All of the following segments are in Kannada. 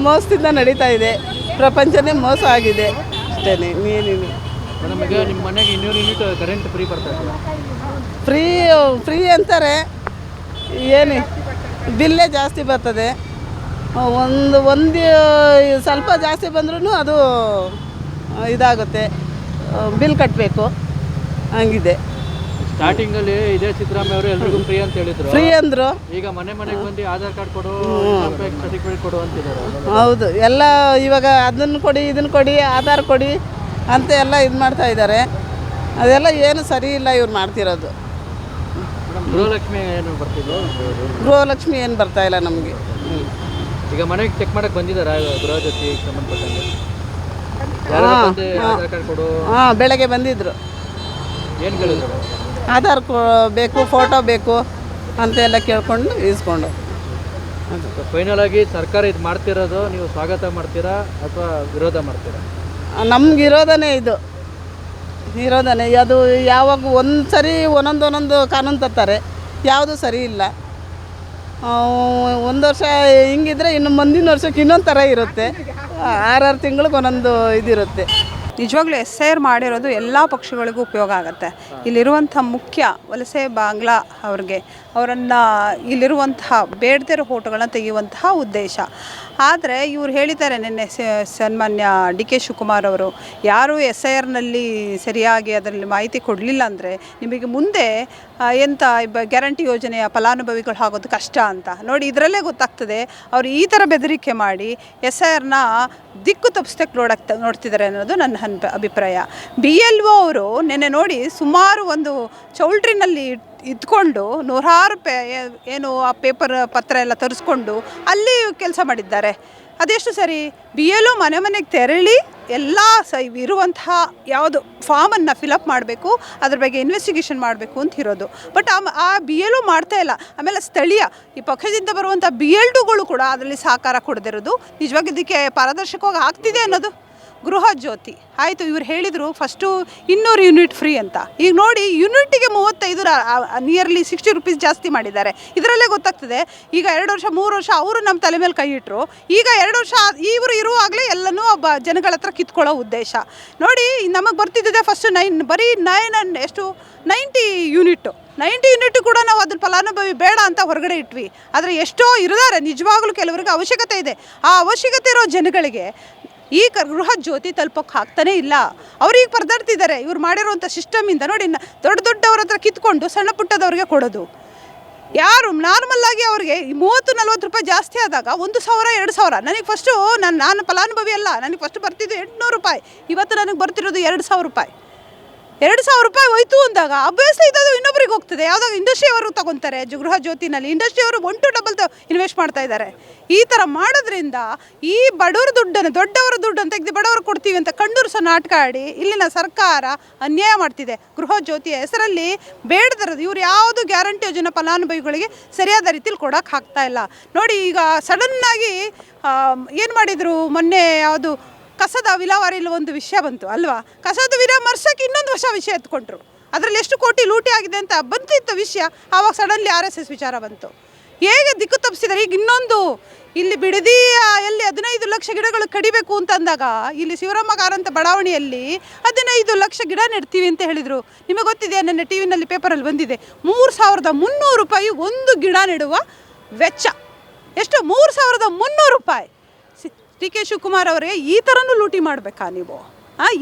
ಮೋಸದಿಂದ ನಡೀತಾ ಇದೆ. ಪ್ರಪಂಚನೇ ಮೋಸ ಆಗಿದೆ ಅಷ್ಟೇ. ನೀನೇನು ನಮಗೆ ನಿಮ್ಮ ಮನೆಗೆ 200 ಯೂನಿಟ್ ಕರೆಂಟ್ ಫ್ರೀ ಬರ್ತಾ ಇದೆ. ಫ್ರೀ ಫ್ರೀ ಅಂತಾರೆ, ಏನು ಬಿಲ್ಲೇ ಜಾಸ್ತಿ ಬರ್ತದೆ. ಒಂದು ಸ್ವಲ್ಪ ಜಾಸ್ತಿ ಬಂದ್ರೂ ಅದು ಇದಾಗುತ್ತೆ, ಬಿಲ್ ಕಟ್ಟಬೇಕು, ಹಂಗಿದೆ. ಸ್ಟಾರ್ಟಿಂಗಲ್ಲಿ ಇದೇ ಸಿದ್ದರಾಮಯ್ಯ ಅವರು ಎಲ್ರಿಗೂ ಫ್ರೀ ಅಂತ ಹೇಳಿದ್ರು. ಫ್ರೀ ಅಂದರು, ಈಗ ಮನೆಗೆ ಬಂದು ಆಧಾರ್ ಕಾರ್ಡ್ ಕೊಡು, ಸರ್ಟಿಫಿಕೇಟ್ ಕೊಡು ಅಂತಿದ್ದಾರೆ. ಹೌದು, ಎಲ್ಲ ಇವಾಗ ಅದನ್ನು ಕೊಡಿ ಇದನ್ನು ಕೊಡಿ ಆಧಾರ್ ಕೊಡಿ ಅಂತ ಎಲ್ಲ ಇದು ಮಾಡ್ತಾ ಇದ್ದಾರೆ. ಅದೆಲ್ಲ ಏನು ಸರಿ ಇಲ್ಲ ಇವ್ರು ಮಾಡ್ತಿರೋದು. ಗೃಹಲಕ್ಷ್ಮಿ ಏನು ಬರ್ತಿದ್ರು? ಗೃಹಲಕ್ಷ್ಮಿ ಏನು ಬರ್ತಾ ಇಲ್ಲ ನಮಗೆ. ಈಗ ಮನೆಗೆ ಚೆಕ್ ಮಾಡಕ್ಕೆ ಬಂದಿದ್ದಾರೆ ಗೃಹ ಜೊತೆ ಸಂಬಂಧಪಟ್ಟಂಗೆ. ಆಧಾರ್ ಕಾರ್ಡ್ ಕೊಡು. ಬೆಳಗ್ಗೆ ಬಂದಿದ್ದರು. ಏನು ಕೇಳಿದ್ರು? ಆಧಾರ್ ಬೇಕು, ಫೋಟೋ ಬೇಕು ಅಂತೆಲ್ಲ ಕೇಳ್ಕೊಂಡು ಇಸ್ಕೊಂಡು. ಫೈನಲ್ ಆಗಿ ಸರ್ಕಾರ ಇದು ಮಾಡ್ತಿರೋದು ನೀವು ಸ್ವಾಗತ ಮಾಡ್ತೀರಾ ಅಥವಾ ವಿರೋಧ ಮಾಡ್ತೀರಾ? ನಮ್ಗೆ ಇರೋದನೇ ಇದು, ಇರೋದನೇ. ಅದು ಯಾವಾಗ ಒಂದು ಸರಿ ಒಂದೊಂದು ಕಾನೂನು ತರ್ತಾರೆ, ಯಾವುದು ಸರಿ ಇಲ್ಲ. ಒಂದು ವರ್ಷ ಹಿಂಗಿದ್ರೆ ಇನ್ನು ಮುಂದಿನ ವರ್ಷಕ್ಕೆ ಇನ್ನೊಂದು ಥರ ಇರುತ್ತೆ. 6 ತಿಂಗಳಿಗೆ ಒಂದೊಂದು ಇದಿರುತ್ತೆ. ನಿಜವಾಗ್ಲೂ SIR ಮಾಡಿರೋದು ಎಲ್ಲ ಪಕ್ಷಗಳಿಗೂ ಉಪಯೋಗ ಆಗುತ್ತೆ. ಇಲ್ಲಿರುವಂಥ ಮುಖ್ಯ ವಲಸೆ ಬಾಂಗ್ಲಾ ಅವ್ರಿಗೆ ಅವರನ್ನು ಇಲ್ಲಿರುವಂತಹ ಬೇಡದಿರೋ ಓಟುಗಳನ್ನ ತೆಗೆಯುವಂತಹ ಉದ್ದೇಶ. ಆದರೆ ಇವ್ರು ಹೇಳಿದ್ದಾರೆ ನಿನ್ನೆ ಸನ್ಮಾನ್ಯ DK ಶಿವಕುಮಾರ್ ಅವರು, ಯಾರು SIRನಲ್ಲಿ ಸರಿಯಾಗಿ ಅದರಲ್ಲಿ ಮಾಹಿತಿ ಕೊಡಲಿಲ್ಲ ಅಂದರೆ ನಿಮಗೆ ಮುಂದೆ ಎಂಥ ಗ್ಯಾರಂಟಿ ಯೋಜನೆಯ ಫಲಾನುಭವಿಗಳು ಆಗೋದು ಕಷ್ಟ ಅಂತ. ನೋಡಿ, ಇದರಲ್ಲೇ ಗೊತ್ತಾಗ್ತದೆ ಅವರು ಈ ಥರ ಬೆದರಿಕೆ ಮಾಡಿ SIRನ ದಿಕ್ಕು ತಪ್ಪಿಸ್ತಕ್ಕೆ ನೋಡ್ತಿದ್ದಾರೆ ಅನ್ನೋದು ನನ್ನ ಅಭಿಪ್ರಾಯ. BLO ಅವರು ನೆನ್ನೆ ನೋಡಿ ಸುಮಾರು ಒಂದು ಚೌಲ್ಟ್ರಿನಲ್ಲಿ ಇದ್ಕೊಂಡು 100 ರೂಪಾಯಿ ಏನು ಆ ಪತ್ರ ಎಲ್ಲ ತರಿಸ್ಕೊಂಡು ಅಲ್ಲಿ ಕೆಲಸ ಮಾಡಿದ್ದಾರೆ. ಅದೆಷ್ಟು ಸರಿ? BLO ಮನೆಗೆ ತೆರಳಿ ಎಲ್ಲ ಇರುವಂತಹ ಯಾವುದು ಫಾರ್ಮನ್ನು ಫಿಲಪ್ ಮಾಡಬೇಕು, ಅದ್ರ ಬಗ್ಗೆ ಇನ್ವೆಸ್ಟಿಗೇಷನ್ ಮಾಡಬೇಕು ಅಂತ ಇರೋದು. ಬಟ್ ಆ BLO ಮಾಡ್ತಾ ಇಲ್ಲ. ಆಮೇಲೆ ಸ್ಥಳೀಯ ಈ ಪಕ್ಷದಿಂದ ಬರುವಂಥ BLDಗಳು ಕೂಡ ಅದರಲ್ಲಿ ಸಹಕಾರ ಕೊಡದಿರೋದು. ನಿಜವಾಗಿ ಇದಕ್ಕೆ ಪಾರದರ್ಶಕವಾಗಿ ಆಗ್ತಿದೆ ಅನ್ನೋದು. ಗೃಹ ಜ್ಯೋತಿ ಆಯಿತು, ಇವ್ರು ಹೇಳಿದರು ಫಸ್ಟು 200 ಯೂನಿಟ್ ಫ್ರೀ ಅಂತ. ಈಗ ನೋಡಿ, ಯೂನಿಟಿಗೆ 35 ನಿಯರ್ಲಿ 60 ರೂಪೀಸ್ ಜಾಸ್ತಿ ಮಾಡಿದ್ದಾರೆ. ಇದರಲ್ಲೇ ಗೊತ್ತಾಗ್ತದೆ. ಈಗ 2 ವರ್ಷ 3 ವರ್ಷ ಅವರು ನಮ್ಮ ತಲೆ ಮೇಲೆ ಕೈ ಇಟ್ಟರು. ಈಗ 2 ವರ್ಷ ಇವರು ಇರುವಾಗಲೇ ಎಲ್ಲನೂ ಜನಗಳ ಹತ್ರ ಕಿತ್ಕೊಳ್ಳೋ ಉದ್ದೇಶ. ನೋಡಿ, ನಮಗೆ ಬರ್ತಿದ್ದಿದೆ ಫಸ್ಟು 90 ಯೂನಿಟ್ಟು. 90 ಯೂನಿಟ್ ಕೂಡ ನಾವು ಅದನ್ನ ಫಲಾನುಭವಿ ಬೇಡ ಅಂತ ಹೊರಗಡೆ ಇಟ್ವಿ. ಆದರೆ ಎಷ್ಟೋ ಇರಿದ್ದಾರೆ ನಿಜವಾಗ್ಲೂ, ಕೆಲವರಿಗೆ ಅವಶ್ಯಕತೆ ಇದೆ. ಆ ಅವಶ್ಯಕತೆ ಇರೋ ಜನಗಳಿಗೆ ಈ ಗೃಹ ಜ್ಯೋತಿ ತಲುಪೋಕೆ ಆಗ್ತಾನೇ ಇಲ್ಲ. ಅವ್ರಿಗೆ ಪರದಾಡ್ತಿದ್ದಾರೆ ಇವ್ರು ಮಾಡಿರೋಂಥ ಸಿಸ್ಟಮಿಂದ. ನೋಡಿ, ದೊಡ್ಡವ್ರ ಹತ್ರ ಕಿತ್ಕೊಂಡು ಸಣ್ಣ ಪುಟ್ಟದವ್ರಿಗೆ ಕೊಡೋದು. ಯಾರು ನಾರ್ಮಲ್ಲಾಗಿ ಅವ್ರಿಗೆ 30-40 ರೂಪಾಯಿ ಜಾಸ್ತಿ ಆದಾಗ 1,000 2,000. ನನಗೆ ಫಸ್ಟು ನಾನು ಫಲಾನುಭವಿ ಅಲ್ಲ, ನನಗೆ ಫಸ್ಟ್ ಬರ್ತಿದ್ದು 800 ರೂಪಾಯಿ. ಇವತ್ತು ನನಗೆ ಬರ್ತಿರೋದು 2,000 ರೂಪಾಯಿ. 2,000 ರೂಪಾಯಿ ಹೋಯ್ತು ಅಂದಾಗ ಅಬ್ವಿಯಸ್ಲಿ ಇದು ಇನ್ನೊಬ್ರಿಗೆ ಹೋಗ್ತದೆ. ಯಾವುದಾಗ ಇಂಡಸ್ಟ್ರಿ ಅವರು ತೊಗೊತಾರೆ. ಗೃಹ ಜ್ಯೋತಿನಲ್ಲಿ ಇಂಡಸ್ಟ್ರಿ ಅವರು 1 to 2 ಇನ್ವೆಸ್ಟ್ ಮಾಡ್ತಾ ಇದ್ದಾರೆ. ಈ ಥರ ಮಾಡೋದ್ರಿಂದ ಈ ಬಡವರ ದುಡ್ಡನ್ನು, ದೊಡ್ಡವರ ದುಡ್ಡನ್ನು ತೆಗೆದು ಬಡವರು ಕೊಡ್ತೀವಿ ಅಂತ ಕಂಡೂರಿಸೋ ನಾಟಕ ಆಡಿ ಇಲ್ಲಿನ ಸರ್ಕಾರ ಅನ್ಯಾಯ ಮಾಡ್ತಿದೆ. ಗೃಹ ಜ್ಯೋತಿಯ ಹೆಸರಲ್ಲಿ ಬೇಡದಿರೋದು ಇವ್ರು ಯಾವುದು ಗ್ಯಾರಂಟಿ ಯೋಜನೆ ಫಲಾನುಭವಿಗಳಿಗೆ ಸರಿಯಾದ ರೀತಿಯಲ್ಲಿ ಕೊಡೋಕೆ ಆಗ್ತಾ ಇಲ್ಲ. ನೋಡಿ, ಈಗ ಸಡನ್ನಾಗಿ ಏನು ಮಾಡಿದರು ಮೊನ್ನೆ, ಯಾವುದು ಕಸದ ವಿಲೇವಾರಿಯಲ್ಲಿ ಒಂದು ವಿಷಯ ಬಂತು ಅಲ್ವಾ? ಕಸದ ವಿಲೇವಾರಿಸೋಕೆ ಇನ್ನೊಂದು ಹೊಸ ವಿಷಯ ಎತ್ಕೊಂಡ್ರು. ಅದರಲ್ಲಿ ಎಷ್ಟು ಕೋಟಿ ಲೂಟಿ ಆಗಿದೆ ಅಂತ ಬಂತಿತ್ತು ವಿಷಯ. ಆವಾಗ ಸಡನ್ಲಿ RSS ವಿಚಾರ ಬಂತು. ಹೇಗೆ ದಿಕ್ಕು ತಪ್ಪಿಸಿದ್ದಾರೆ. ಈಗ ಇನ್ನೊಂದು ಇಲ್ಲಿ ಬಿಡದಿ ಎಲ್ಲಿ 15 ಲಕ್ಷ ಗಿಡಗಳು ಕಡಿಬೇಕು ಅಂತಂದಾಗ ಇಲ್ಲಿ ಶಿವರಾಮ ಕಾರಂತ ಬಡಾವಣೆಯಲ್ಲಿ 15 ಲಕ್ಷ ಗಿಡ ನೆಡ್ತೀವಿ ಅಂತ ಹೇಳಿದರು. ನಿಮಗೆ ಗೊತ್ತಿದೆಯಾ? ನನ್ನ TVನಲ್ಲಿ ಪೇಪರಲ್ಲಿ ಬಂದಿದೆ. 3,300 ರೂಪಾಯಿ ಒಂದು ಗಿಡ ನೆಡುವ ವೆಚ್ಚ. ಎಷ್ಟು? 3,300 ರೂಪಾಯಿ. DK ಶಿವಕುಮಾರ್ ಅವರಿಗೆ ಈ ಥರನೂ ಲೂಟಿ ಮಾಡಬೇಕಾ ನೀವು?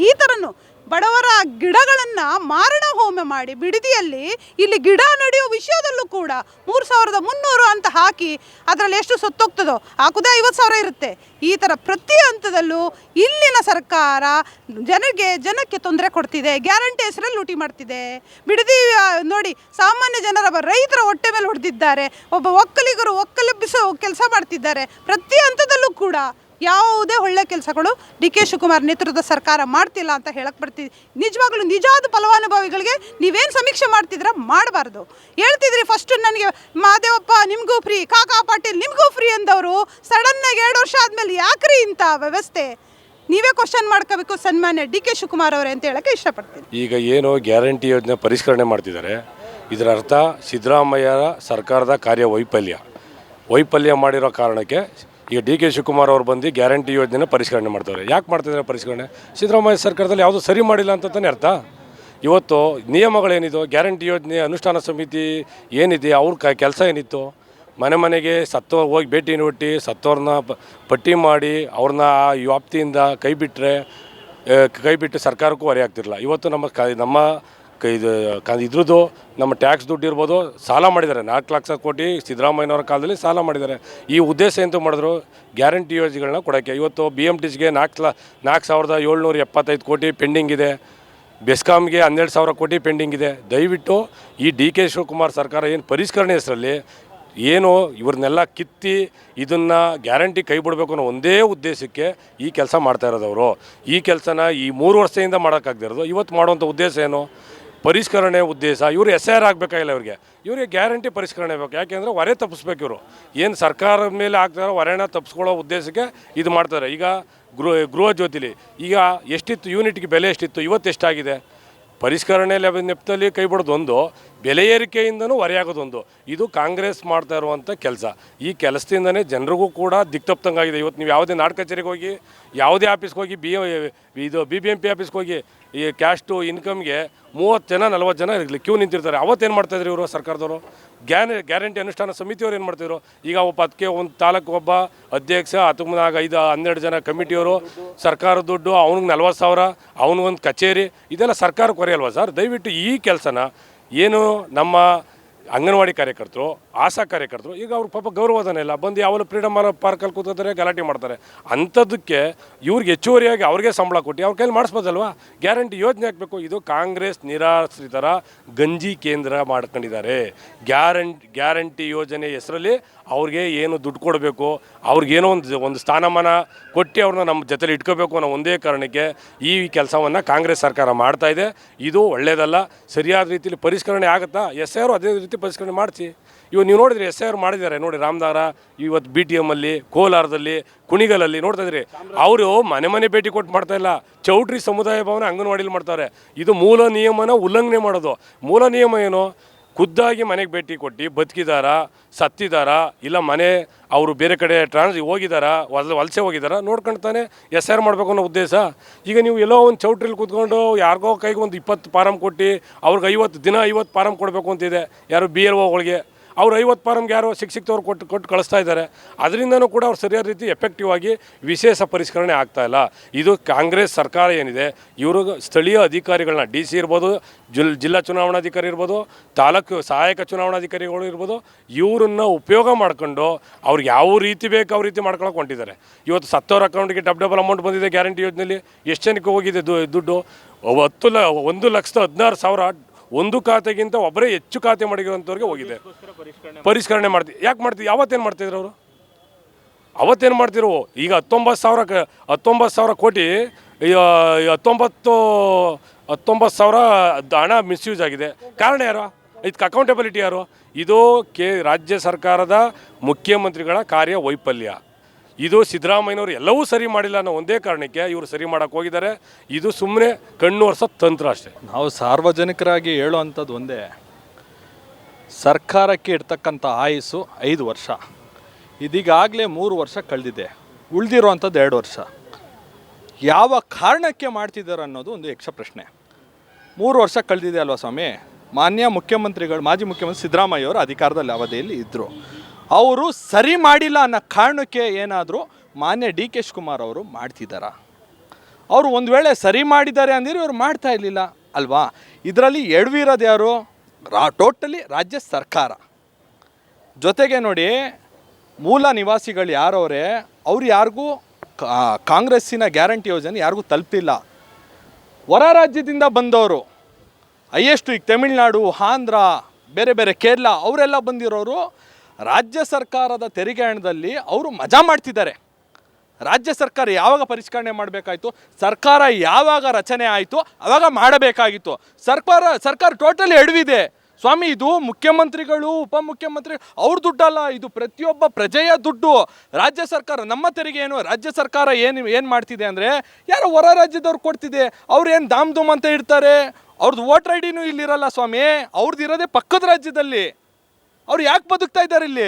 ಈ ಥರನೂ ಬಡವರ ಗಿಡಗಳನ್ನು ಮಾರಣ ಹೋಮ ಮಾಡಿ ಬಿಡದಿಯಲ್ಲಿ ಇಲ್ಲಿ ಗಿಡ ನಡೆಯೋ ವಿಷಯದಲ್ಲೂ ಕೂಡ 3,300 ಅಂತ ಹಾಕಿ ಅದರಲ್ಲಿ ಎಷ್ಟು ಸತ್ತೋಗ್ತದೋ ಹಾಕುದೇ 50,000 ಇರುತ್ತೆ. ಈ ಥರ ಪ್ರತಿ ಹಂತದಲ್ಲೂ ಇಲ್ಲಿನ ಸರ್ಕಾರ ಜನಕ್ಕೆ ತೊಂದರೆ ಕೊಡ್ತಿದೆ. ಗ್ಯಾರಂಟಿ ಹೆಸರಲ್ಲಿ ಲೂಟಿ ಮಾಡ್ತಿದೆ. ಬಿಡದಿ ನೋಡಿ, ಸಾಮಾನ್ಯ ಜನರ ರೈತರ ಹೊಟ್ಟೆ ಮೇಲೆ ಹೊಡೆದಿದ್ದಾರೆ. ಒಬ್ಬ ಒಕ್ಕಲಿಗರು ಒಕ್ಕಲೆಬ್ಬಿಸೋ ಕೆಲಸ ಮಾಡ್ತಿದ್ದಾರೆ. ಪ್ರತಿ ಹಂತದಲ್ಲೂ ಕೂಡ ಯಾವುದೇ ಒಳ್ಳೆ ಕೆಲಸಗಳು DK ಶಿವಕುಮಾರ್ ನೇತೃತ್ವದ ಸರ್ಕಾರ ಮಾಡ್ತಿಲ್ಲ ಅಂತ ಹೇಳಕ್ಕೆ ಬರ್ತೀವಿ. ನಿಜವಾಗ್ಲೂ ನಿಜವಾದ ಫಲಾನುಭವಿಗಳಿಗೆ ನೀವೇನು ಸಮೀಕ್ಷೆ ಮಾಡ್ತಿದ್ರೆ ಮಾಡಬಾರ್ದು. ಹೇಳ್ತಿದ್ರಿ ಫಸ್ಟ್ ನನಗೆ ಮಹದೇವಪ್ಪ ನಿಮಗೂ ಫ್ರೀ, ಕಾಕಾ ಪಾಟೀಲ್ ನಿಮಗೂ ಫ್ರೀ ಅಂದವರು ಸಡನ್ನಾಗಿ 2 ವರ್ಷ ಆದಮೇಲೆ ಯಾಕ್ರಿ ಇಂಥ ವ್ಯವಸ್ಥೆ? ನೀವೇ ಕ್ವಶನ್ ಮಾಡ್ಕೋಬೇಕು ಸನ್ಮಾನ್ಯ DK ಶಿವಕುಮಾರ್ ಅವರೇ ಅಂತ ಹೇಳಕ್ಕೆ ಇಷ್ಟಪಡ್ತೀನಿ. ಈಗ ಏನು ಗ್ಯಾರಂಟಿ ಯೋಜನೆ ಪರಿಷ್ಕರಣೆ ಮಾಡ್ತಿದ್ದಾರೆ, ಇದರ ಅರ್ಥ ಸಿದ್ದರಾಮಯ್ಯ ಸರ್ಕಾರದ ವೈಫಲ್ಯ ಮಾಡಿರೋ ಕಾರಣಕ್ಕೆ ಈಗ ಡಿ ಕೆ ಶಿವಕುಮಾರ್ ಅವರು ಬಂದು ಗ್ಯಾರಂಟಿ ಯೋಜನೆ ಪರಿಷ್ಕರಣೆ ಮಾಡ್ತಾರೆ. ಯಾಕೆ ಮಾಡ್ತಿದ್ದಾರೆ ಪರಿಷ್ಕರಣೆ? ಸಿದ್ದರಾಮಯ್ಯ ಸರ್ಕಾರದಲ್ಲಿ ಯಾವುದೂ ಸರಿ ಮಾಡಿಲ್ಲ ಅಂತ ತಾನೇ ಅರ್ಥ. ಇವತ್ತು ನಿಯಮಗಳೇನಿದು, ಗ್ಯಾರಂಟಿ ಯೋಜನೆ ಅನುಷ್ಠಾನ ಸಮಿತಿ ಏನಿದೆ, ಅವ್ರ ಕೆಲಸ ಏನಿತ್ತು? ಮನೆ ಮನೆಗೆ ಸತ್ತೋರು ಹೋಗಿ ಭೇಟಿ ನೀಡಿ ಸತ್ತೋರನ್ನ ಪಟ್ಟಿ ಮಾಡಿ ಅವ್ರನ್ನ ಆ ವ್ಯಾಪ್ತಿಯಿಂದ ಕೈ ಬಿಟ್ಟು ಸರ್ಕಾರಕ್ಕೂ ಹೊರೆ ಆಗ್ತಿರಲಿಲ್ಲ. ಇವತ್ತು ನಮ್ಮ ಇದ್ರದ್ದು ನಮ್ಮ ಟ್ಯಾಕ್ಸ್ ದುಡ್ಡು ಇರ್ಬೋದು, ಸಾಲ ಮಾಡಿದ್ದಾರೆ. 4 ಲಕ್ಷ ಕೋಟಿ ಸಿದ್ದರಾಮಯ್ಯನವರ ಕಾಲದಲ್ಲಿ ಸಾಲ ಮಾಡಿದ್ದಾರೆ. ಈ ಉದ್ದೇಶ ಎಂತ ಮಾಡಿದ್ರು? ಗ್ಯಾರಂಟಿ ಯೋಜನೆಗಳನ್ನ ಕೊಡೋಕ್ಕೆ. ಇವತ್ತು BMTಗೆ 4,775 ಕೋಟಿ ಪೆಂಡಿಂಗ್ ಇದೆ. ಬೆಸ್ಕಾಮ್ಗೆ 12,000 ಕೋಟಿ ಪೆಂಡಿಂಗ್ ಇದೆ. ದಯವಿಟ್ಟು ಈ ಡಿ ಕೆ ಶಿವಕುಮಾರ್ ಸರ್ಕಾರ ಏನು ಪರಿಷ್ಕರಣೆ ಹೆಸರಲ್ಲಿ ಏನು ಇವ್ರನ್ನೆಲ್ಲ ಕಿತ್ತಿ ಇದನ್ನು ಗ್ಯಾರಂಟಿ ಕೈ ಬಿಡಬೇಕು ಅನ್ನೋ ಒಂದೇ ಉದ್ದೇಶಕ್ಕೆ ಈ ಕೆಲಸ ಮಾಡ್ತಾ ಇರೋದವರು. ಈ ಕೆಲಸನ ಈ 3 ವರ್ಷದಿಂದ ಮಾಡೋಕ್ಕಾಗದಿರೋದು. ಇವತ್ತು ಮಾಡುವಂಥ ಉದ್ದೇಶ ಏನು? ಪರಿಷ್ಕರಣೆ ಉದ್ದೇಶ. ಇವರು SIR ಆಗಬೇಕಾಗಿಲ್ಲ. ಇವ್ರಿಗೆ ಗ್ಯಾರಂಟಿ ಪರಿಷ್ಕರಣೆ ಬೇಕು. ಯಾಕೆಂದರೆ ಹೊರೆ ತಪ್ಪಿಸ್ಬೇಕು. ಇವರು ಏನು ಸರ್ಕಾರದ ಮೇಲೆ ಆಗ್ತಾರೋ ಹೊರೆನ ತಪ್ಪಿಸ್ಕೊಳ್ಳೋ ಉದ್ದೇಶಕ್ಕೆ ಇದು ಮಾಡ್ತಾರೆ. ಈಗ ಗೃಹ ಜ್ಯೋತಿಲಿ ಈಗ ಎಷ್ಟಿತ್ತು ಯೂನಿಟ್ಗೆ ಬೆಲೆ ಎಷ್ಟಿತ್ತು, ಇವತ್ತು ಎಷ್ಟಾಗಿದೆ? ಪರಿಷ್ಕರಣೆ ನೆಪದಲ್ಲಿ ಕೈ ಬಿಡೋದೊಂದು, ಬೆಲೆ ಏರಿಕೆಯಿಂದನೂ ಹೊರೆಯಾಗೋದೊಂದು. ಇದು ಕಾಂಗ್ರೆಸ್ ಮಾಡ್ತಾ ಇರುವಂಥ ಕೆಲಸ. ಈ ಕೆಲಸದಿಂದನೇ ಜನರಿಗೂ ಕೂಡ ದಿಕ್ತಪ್ತಂಗಾಗಿದೆ. ಇವತ್ತು ನೀವು ಯಾವುದೇ ನಾಡ್ ಕಚೇರಿಗೆ ಹೋಗಿ, ಯಾವುದೇ ಆಫೀಸ್ಗೆ ಹೋಗಿ, BBMP ಆಫೀಸ್ಗೆ ಹೋಗಿ, ಈ ಕ್ಯಾಶ್ ಟು ಇನ್ಕಮ್ಗೆ 30 ಜನ 40 ಜನ ಕ್ಯೂ ನಿಂತಿರ್ತಾರೆ. ಅವತ್ತೇನು ಮಾಡ್ತಾಯಿದ್ರು ಇವರು ಸರ್ಕಾರದವರು? ಗ್ಯಾರಂಟಿ ಅನುಷ್ಠಾನ ಸಮಿತಿಯವರು ಏನು ಮಾಡ್ತಿದ್ರು? ಈಗ ಅದಕ್ಕೆ ಒಂದು ತಾಲೂಕು ಒಬ್ಬ ಅಧ್ಯಕ್ಷ, 12 ಜನ ಕಮಿಟಿಯವರು, ಸರ್ಕಾರದ ದುಡ್ಡು, ಅವ್ನಿಗೆ 40,000, ಅವ್ನಿಗೊಂದು ಕಚೇರಿ, ಇದೆಲ್ಲ ಸರ್ಕಾರಕ್ಕೆ ಹೊರೆ ಅಲ್ವಾ ಸರ್? ದಯವಿಟ್ಟು ಈ ಕೆಲಸನ ಏನು ನಮ್ಮ ಅಂಗನವಾಡಿ ಕಾರ್ಯಕರ್ತರು, ಆಶಾ ಕಾರ್ಯಕರ್ತರು, ಈಗ ಅವ್ರ ಪಾಪ ಗೌರವಧನ ಇಲ್ಲ, ಬಂದು ಯಾವಾಗಲೂ ಫ್ರೀಡಮ್ ಪಾರ್ಕಲ್ಲಿ ಕೂತ್ಕೋತಾರೆ, ಗಲಾಟೆ ಮಾಡ್ತಾರೆ. ಅಂಥದ್ದಕ್ಕೆ ಇವ್ರಿಗೆ ಹೆಚ್ಚುವರಿಯಾಗಿ ಅವ್ರಿಗೆ ಸಂಬಳ ಕೊಟ್ಟು ಅವ್ರ ಕೈಲಿ ಮಾಡಿಸ್ಬೋದಲ್ವಾ? ಗ್ಯಾರಂಟಿ ಯೋಜನೆ ಹಾಕಬೇಕು. ಇದು ಕಾಂಗ್ರೆಸ್ ನಿರಾಶ್ರಿತರ ಗಂಜಿ ಕೇಂದ್ರ ಮಾಡ್ಕೊಂಡಿದ್ದಾರೆ. ಗ್ಯಾರಂಟಿ ಯೋಜನೆ ಹೆಸರಲ್ಲಿ ಅವ್ರಿಗೆ ಏನು ದುಡ್ಡು ಕೊಡಬೇಕು, ಅವ್ರಿಗೇನೋ ಒಂದು ಸ್ಥಾನಮಾನ ಕೊಟ್ಟು ಅವ್ರನ್ನ ನಮ್ಮ ಜೊತೆಲಿ ಇಟ್ಕೋಬೇಕು ಅನ್ನೋ ಒಂದೇ ಕಾರಣಕ್ಕೆ ಈ ಕೆಲಸವನ್ನು ಕಾಂಗ್ರೆಸ್ ಸರ್ಕಾರ ಮಾಡ್ತಾಯಿದೆ. ಇದು ಒಳ್ಳೆಯದಲ್ಲ. ಸರಿಯಾದ ರೀತಿಯಲ್ಲಿ ಪರಿಷ್ಕರಣೆ ಆಗುತ್ತಾ? SIR ಅದೇ ರೀತಿ ಪರಿಷ್ಕರಣೆ ಮಾಡಿಸಿ. ನೀವು ನೋಡಿದ್ರಿ SIR ಮಾಡಿದ್ದಾರೆ ನೋಡಿ. ರಾಮನಗರ, ಇವತ್ತು BTM ಅಲ್ಲಿ, ಕೋಲಾರದಲ್ಲಿ, ಕುಣಿಗಲಲ್ಲಿ ನೋಡ್ತಾ ಇದ್ರಿ. ಅವರು ಮನೆ ಭೇಟಿ ಕೊಟ್ಟು ಮಾಡ್ತಾ ಇಲ್ಲ. ಚೌಟ್ರಿ ಸಮುದಾಯ ಭವನ ಅಂಗನವಾಡಿಲಿ ಮಾಡ್ತಾರೆ. ಇದು ಮೂಲ ನಿಯಮನ ಉಲ್ಲಂಘನೆ ಮಾಡೋದು. ಮೂಲ ನಿಯಮ ಏನು? ಖುದ್ದಾಗಿ ಮನೆಗೆ ಭೇಟಿ ಕೊಟ್ಟು ಬದುಕಿದಾರಾ, ಸತ್ತಿದಾರಾ, ಇಲ್ಲ ಅವರು ಬೇರೆ ಕಡೆ ಹೋಗಿದಾರಾ, ವಲಸೆ ಹೋಗಿದಾರಾ ನೋಡ್ಕೊಳ್ತಾನೆ SIR ಮಾಡಬೇಕು ಅನ್ನೋ ಉದ್ದೇಶ. ಈಗ ನೀವು ಎಲ್ಲೋ ಒಂದು ಚೌಟ್ರಿಲಿ ಕೂತ್ಕೊಂಡು ಯಾರಿಗೋ ಕೈಗೆ ಒಂದು 20 ಫಾರಮ್ ಕೊಟ್ಟು ಅವ್ರಿಗೆ 50 ಫಾರಮ್ ಕೊಡಬೇಕು ಅಂತಿದೆ. ಯಾರು BLOಗಳಿಗೆ ಅವ್ರು 50 ಫಾರಮ್ಗೆ ಯಾರೋ ಸಿಕ್ತವ್ರು ಕೊಟ್ಟು ಕಳಿಸ್ತಾ ಇದ್ದಾರೆ. ಅದರಿಂದನೂ ಕೂಡ ಅವ್ರು ಸರಿಯಾದ ರೀತಿ ಎಫೆಕ್ಟಿವ್ ಆಗಿ ವಿಶೇಷ ಪರಿಷ್ಕರಣೆ ಆಗ್ತಾಯಿಲ್ಲ. ಇದು ಕಾಂಗ್ರೆಸ್ ಸರ್ಕಾರ ಏನಿದೆ, ಇವರು ಸ್ಥಳೀಯ ಅಧಿಕಾರಿಗಳನ್ನ DC ಇರ್ಬೋದು, ಜಿಲ್ಲಾ ಚುನಾವಣಾಧಿಕಾರಿ ಇರ್ಬೋದು, ತಾಲೂಕು ಸಹಾಯಕ ಚುನಾವಣಾಧಿಕಾರಿಗಳು ಇರ್ಬೋದು, ಇವರನ್ನು ಉಪಯೋಗ ಮಾಡ್ಕೊಂಡು ಅವ್ರಿಗೆ ಯಾವ ರೀತಿ ಬೇಕು ಅವ್ರ ರೀತಿ ಮಾಡ್ಕೊಳಕ್ಕೆ ಹೊಂಟಿದ್ದಾರೆ. ಇವತ್ತು ಸತ್ತವ್ರ ಅಕೌಂಟ್ಗೆ ಡಬಲ್ ಅಮೌಂಟ್ ಬಂದಿದೆ ಗ್ಯಾರಂಟಿ ಯೋಜನೆಯಲ್ಲಿ. ಎಷ್ಟು ಜನಕ್ಕೆ ಹೋಗಿದೆ ದುಡ್ಡು? 1,16,000 ಒಂದು ಖಾತೆಗಿಂತ ಒಬ್ಬರೇ ಹೆಚ್ಚು ಖಾತೆ ಮಾಡಿರೋಂಥವ್ರಿಗೆ ಹೋಗಿದೆ. ಪರಿಷ್ಕರಣೆ ಮಾಡ್ತೀವಿ. ಯಾಕೆ ಮಾಡ್ತೀವಿ? ಯಾವತ್ತೇನು ಮಾಡ್ತಿದ್ರು ಅವರು? ಅವತ್ತೇನು ಮಾಡ್ತಿರೋ? ಈಗ 19,000 ಕೋಟಿ, 19,000 ಹಣ ಮಿಸ್ಯೂಸ್ ಆಗಿದೆ. ಕಾರಣ ಯಾರು? ಇದಕ್ಕೆ ಅಕೌಂಟಬಿಲಿಟಿ ಯಾರು? ಇದು ರಾಜ್ಯ ಸರ್ಕಾರದ ಮುಖ್ಯಮಂತ್ರಿಗಳ ಕಾರ್ಯವೈಫಲ್ಯ. ಇದು ಸಿದ್ದರಾಮಯ್ಯನವರು ಎಲ್ಲವೂ ಸರಿ ಮಾಡಿಲ್ಲ ಅನ್ನೋ ಒಂದೇ ಕಾರಣಕ್ಕೆ ಇವರು ಸರಿ ಮಾಡೋಕ್ಕೆ ಹೋಗಿದ್ದಾರೆ. ಇದು ಸುಮ್ಮನೆ ಕಣ್ಣು ಒರೆಸೋ ತಂತ್ರ ಅಷ್ಟೇ. ನಾವು ಸಾರ್ವಜನಿಕರಾಗಿ ಹೇಳುವಂಥದ್ದು ಒಂದೇ, ಸರ್ಕಾರಕ್ಕೆ ಇರ್ತಕ್ಕಂಥ ಆಯುಸ್ಸು 5 ವರ್ಷ. ಇದೀಗಾಗಲೇ 3 ವರ್ಷ ಕಳೆದಿದೆ. ಉಳಿದಿರುವಂಥದ್ದು 2 ವರ್ಷ. ಯಾವ ಕಾರಣಕ್ಕೆ ಮಾಡ್ತಿದ್ದಾರೆ ಅನ್ನೋದು ಒಂದು ಯಕ್ಷ ಪ್ರಶ್ನೆ. 3 ವರ್ಷ ಕಳೆದಿದೆ ಅಲ್ವಾ ಸ್ವಾಮಿ? ಮಾಜಿ ಮುಖ್ಯಮಂತ್ರಿ ಸಿದ್ದರಾಮಯ್ಯ ಅವರು ಅಧಿಕಾರದಲ್ಲಿ ಅವಧಿಯಲ್ಲಿ ಇದ್ದರು. ಅವರು ಸರಿ ಮಾಡಿಲ್ಲ ಅನ್ನೋ ಕಾರಣಕ್ಕೆ ಏನಾದರೂ ಮಾನ್ಯ ಡಿ ಕೆ ಶಿವಕುಮಾರ್ ಅವರು ಮಾಡ್ತಿದ್ದಾರಾ? ಅವರು ಒಂದು ವೇಳೆ ಸರಿ ಮಾಡಿದ್ದಾರೆ ಅಂದರೆ ಇವರು ಮಾಡ್ತಾ ಇರಲಿಲ್ಲ ಅಲ್ವಾ? ಇದರಲ್ಲಿ ಎಡವಿರೋದು ಯಾರು? ಟೋಟಲಿ ರಾಜ್ಯ ಸರ್ಕಾರ. ಜೊತೆಗೆ ನೋಡಿ, ಮೂಲ ನಿವಾಸಿಗಳು ಯಾರವರೇ ಅವ್ರು ಯಾರಿಗೂ ಕಾಂಗ್ರೆಸ್ಸಿನ ಗ್ಯಾರಂಟಿ ಯೋಜನೆ ಯಾರಿಗೂ ತಲುಪಿಲ್ಲ. ಹೊರ ರಾಜ್ಯದಿಂದ ಬಂದವರು ಹೈಯೆಸ್ಟು, ಈಗ ತಮಿಳುನಾಡು, ಆಂಧ್ರ, ಬೇರೆ ಕೇರಳ ಅವರೆಲ್ಲ ಬಂದಿರೋರು ರಾಜ್ಯ ಸರ್ಕಾರದ ತೆರಿಗೆ ಹಣದಲ್ಲಿ ಅವರು ಮಜಾ ಮಾಡ್ತಿದ್ದಾರೆ. ರಾಜ್ಯ ಸರ್ಕಾರ ಯಾವಾಗ ಪರಿಷ್ಕರಣೆ ಮಾಡಬೇಕಾಯಿತು, ಸರ್ಕಾರ ಯಾವಾಗ ರಚನೆ ಆಯಿತು ಆವಾಗ ಮಾಡಬೇಕಾಗಿತ್ತು. ಸರ್ಕಾರ ಟೋಟಲಿ ಎಡವಿದೆ ಸ್ವಾಮಿ. ಇದು ಮುಖ್ಯಮಂತ್ರಿಗಳು, ಉಪಮುಖ್ಯಮಂತ್ರಿ ಅವ್ರ ದುಡ್ಡಲ್ಲ, ಇದು ಪ್ರತಿಯೊಬ್ಬ ಪ್ರಜೆಯ ದುಡ್ಡು. ರಾಜ್ಯ ಸರ್ಕಾರ, ನಮ್ಮ ತೆರಿಗೆ ಏನು, ರಾಜ್ಯ ಸರ್ಕಾರ ಏನು ಮಾಡ್ತಿದೆ ಅಂದರೆ ಯಾರೋ ಹೊರ ರಾಜ್ಯದವ್ರು ಕೊಡ್ತಿದೆ. ಅವ್ರು ಏನು ದಾಮ್ ಅಂತ ಇರ್ತಾರೆ. ಅವ್ರದ್ದು ವೋಟರ್ ID ಇಲ್ಲಿರಲ್ಲ ಸ್ವಾಮಿ. ಅವ್ರದ್ದು ಇರೋದೇ ಪಕ್ಕದ ರಾಜ್ಯದಲ್ಲಿ. ಅವ್ರು ಯಾಕೆ ಬದುಕ್ತಾ ಇದ್ದಾರೆ ಇಲ್ಲಿ?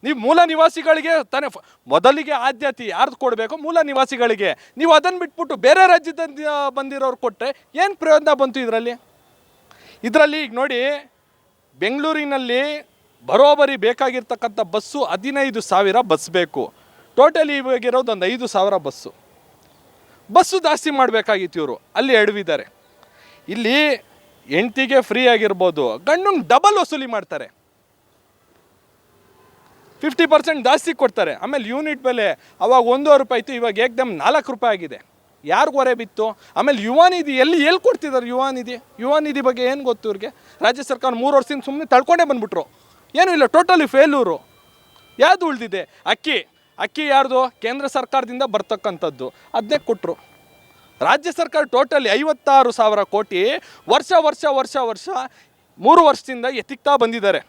ನೀವು ಮೂಲ ನಿವಾಸಿಗಳಿಗೆ ತಾನೇ ಮೊದಲಿಗೆ ಆದ್ಯತೆ ಯಾರ್ದು ಕೊಡಬೇಕು? ಮೂಲ ನಿವಾಸಿಗಳಿಗೆ. ನೀವು ಅದನ್ನು ಬಿಟ್ಬಿಟ್ಟು ಬೇರೆ ರಾಜ್ಯದಿಂದ ಬಂದಿರೋರು ಕೊಟ್ಟರೆ ಏನು ಪ್ರಯೋಜನ ಬಂತು ಇದರಲ್ಲಿ? ಈಗ ನೋಡಿ, ಬೆಂಗಳೂರಿನಲ್ಲಿ ಬರೋಬ್ಬರಿ ಬೇಕಾಗಿರ್ತಕ್ಕಂಥ ಬಸ್ಸು 15,000 ಬಸ್ ಬೇಕು. ಟೋಟಲಿ ಇವಾಗಿರೋದು ಒಂದು 5,000 ಬಸ್ಸು ಜಾಸ್ತಿ ಮಾಡಬೇಕಾಗಿತ್ತು. ಇವರು ಅಲ್ಲಿ ಎಡವಿದ್ದಾರೆ. ಇಲ್ಲಿ ಹೆಂಡ್ತಿಗೆ ಫ್ರೀ ಆಗಿರ್ಬೋದು, ಗಂಡಂಗೆ ಡಬಲ್ ವಸೂಲಿ ಮಾಡ್ತಾರೆ, 50% ಜಾಸ್ತಿ ಕೊಡ್ತಾರೆ. ಆಮೇಲೆ ಯೂನಿಟ್ ಬೆಲೆ ಅವಾಗ 1 ರೂಪಾಯಿ ಇತ್ತು, ಇವಾಗ ಏಕದಮ್ 4 ರೂಪಾಯಿ ಆಗಿದೆ. ಯಾರಿಗೂ ಹೊರೆ ಬಿತ್ತು? ಆಮೇಲೆ ಯುವ ನಿಧಿ ಎಲ್ಲಿ ಕೊಡ್ತಿದ್ದಾರೆ? ಯುವ ನಿಧಿ ಬಗ್ಗೆ ಏನು ಗೊತ್ತು ಇವ್ರಿಗೆ? ರಾಜ್ಯ ಸರ್ಕಾರ 3 ವರ್ಷದಿಂದ ಸುಮ್ಮನೆ ತಳ್ಕೊಂಡೇ ಬಂದ್ಬಿಟ್ರು, ಏನೂ ಇಲ್ಲ, ಟೋಟಲಿ ಫೇಲ್ಯೂರು. ಯಾವುದು ಉಳಿದಿದೆ? ಅಕ್ಕಿ ಯಾರ್ದು? ಕೇಂದ್ರ ಸರ್ಕಾರದಿಂದ ಬರ್ತಕ್ಕಂಥದ್ದು, ಅದನ್ನೇ ಕೊಟ್ಟರು. ರಾಜ್ಯ ಸರ್ಕಾರ ಟೋಟಲಿ 56,000 ಕೋಟಿ ವರ್ಷ 3 ವರ್ಷದಿಂದ ಎತ್ತಿಕ್ತಾ ಬಂದಿದ್ದಾರೆ.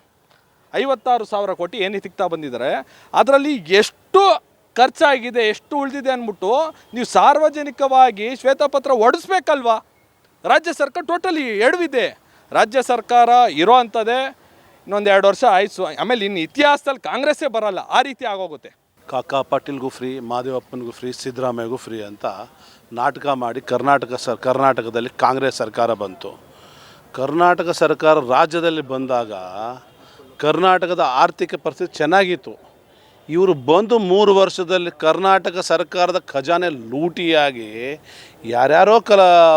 56,000 ಕೋಟಿ ಏನು ಎತ್ತಿಕ್ತಾ ಬಂದಿದ್ದಾರೆ. ಅದರಲ್ಲಿ ಎಷ್ಟು ಖರ್ಚಾಗಿದೆ, ಎಷ್ಟು ಉಳಿದಿದೆ ಅಂದ್ಬಿಟ್ಟು ನೀವು ಸಾರ್ವಜನಿಕವಾಗಿ ಶ್ವೇತಪತ್ರ ಹೊಡಿಸ್ಬೇಕಲ್ವಾ? ರಾಜ್ಯ ಸರ್ಕಾರ ಟೋಟಲಿ ಎಡವಿದೆ. ರಾಜ್ಯ ಸರ್ಕಾರ ಇರೋ ಅಂಥದ್ದೇ ಇನ್ನೊಂದು 2 ವರ್ಷ ಆಯಿತು, ಆಮೇಲೆ ಇನ್ನು ಇತಿಹಾಸದಲ್ಲಿ ಕಾಂಗ್ರೆಸ್ಸೇ ಬರಲ್ಲ, ಆ ರೀತಿ ಆಗೋಗುತ್ತೆ. ಕಾಕಾ ಪಾಟೀಲ್ಗೂ ಫ್ರೀ, ಮಹದೇವಪ್ಪನಿಗೂ ಫ್ರೀ, ಸಿದ್ದರಾಮಯ್ಯಗೂ ಫ್ರೀ ಅಂತ ನಾಟಕ ಮಾಡಿ ಕರ್ನಾಟಕದಲ್ಲಿ ಕಾಂಗ್ರೆಸ್ ಸರ್ಕಾರ ಬಂತು. ಕರ್ನಾಟಕ ಸರ್ಕಾರ ರಾಜ್ಯದಲ್ಲಿ ಬಂದಾಗ ಕರ್ನಾಟಕದ ಆರ್ಥಿಕ ಪರಿಸ್ಥಿತಿ ಚೆನ್ನಾಗಿತ್ತು. ಇವರು ಬಂದು 3 ವರ್ಷದಲ್ಲಿ ಕರ್ನಾಟಕ ಸರ್ಕಾರದ ಖಜಾನೆ ಲೂಟಿಯಾಗಿ ಯಾರ್ಯಾರೋ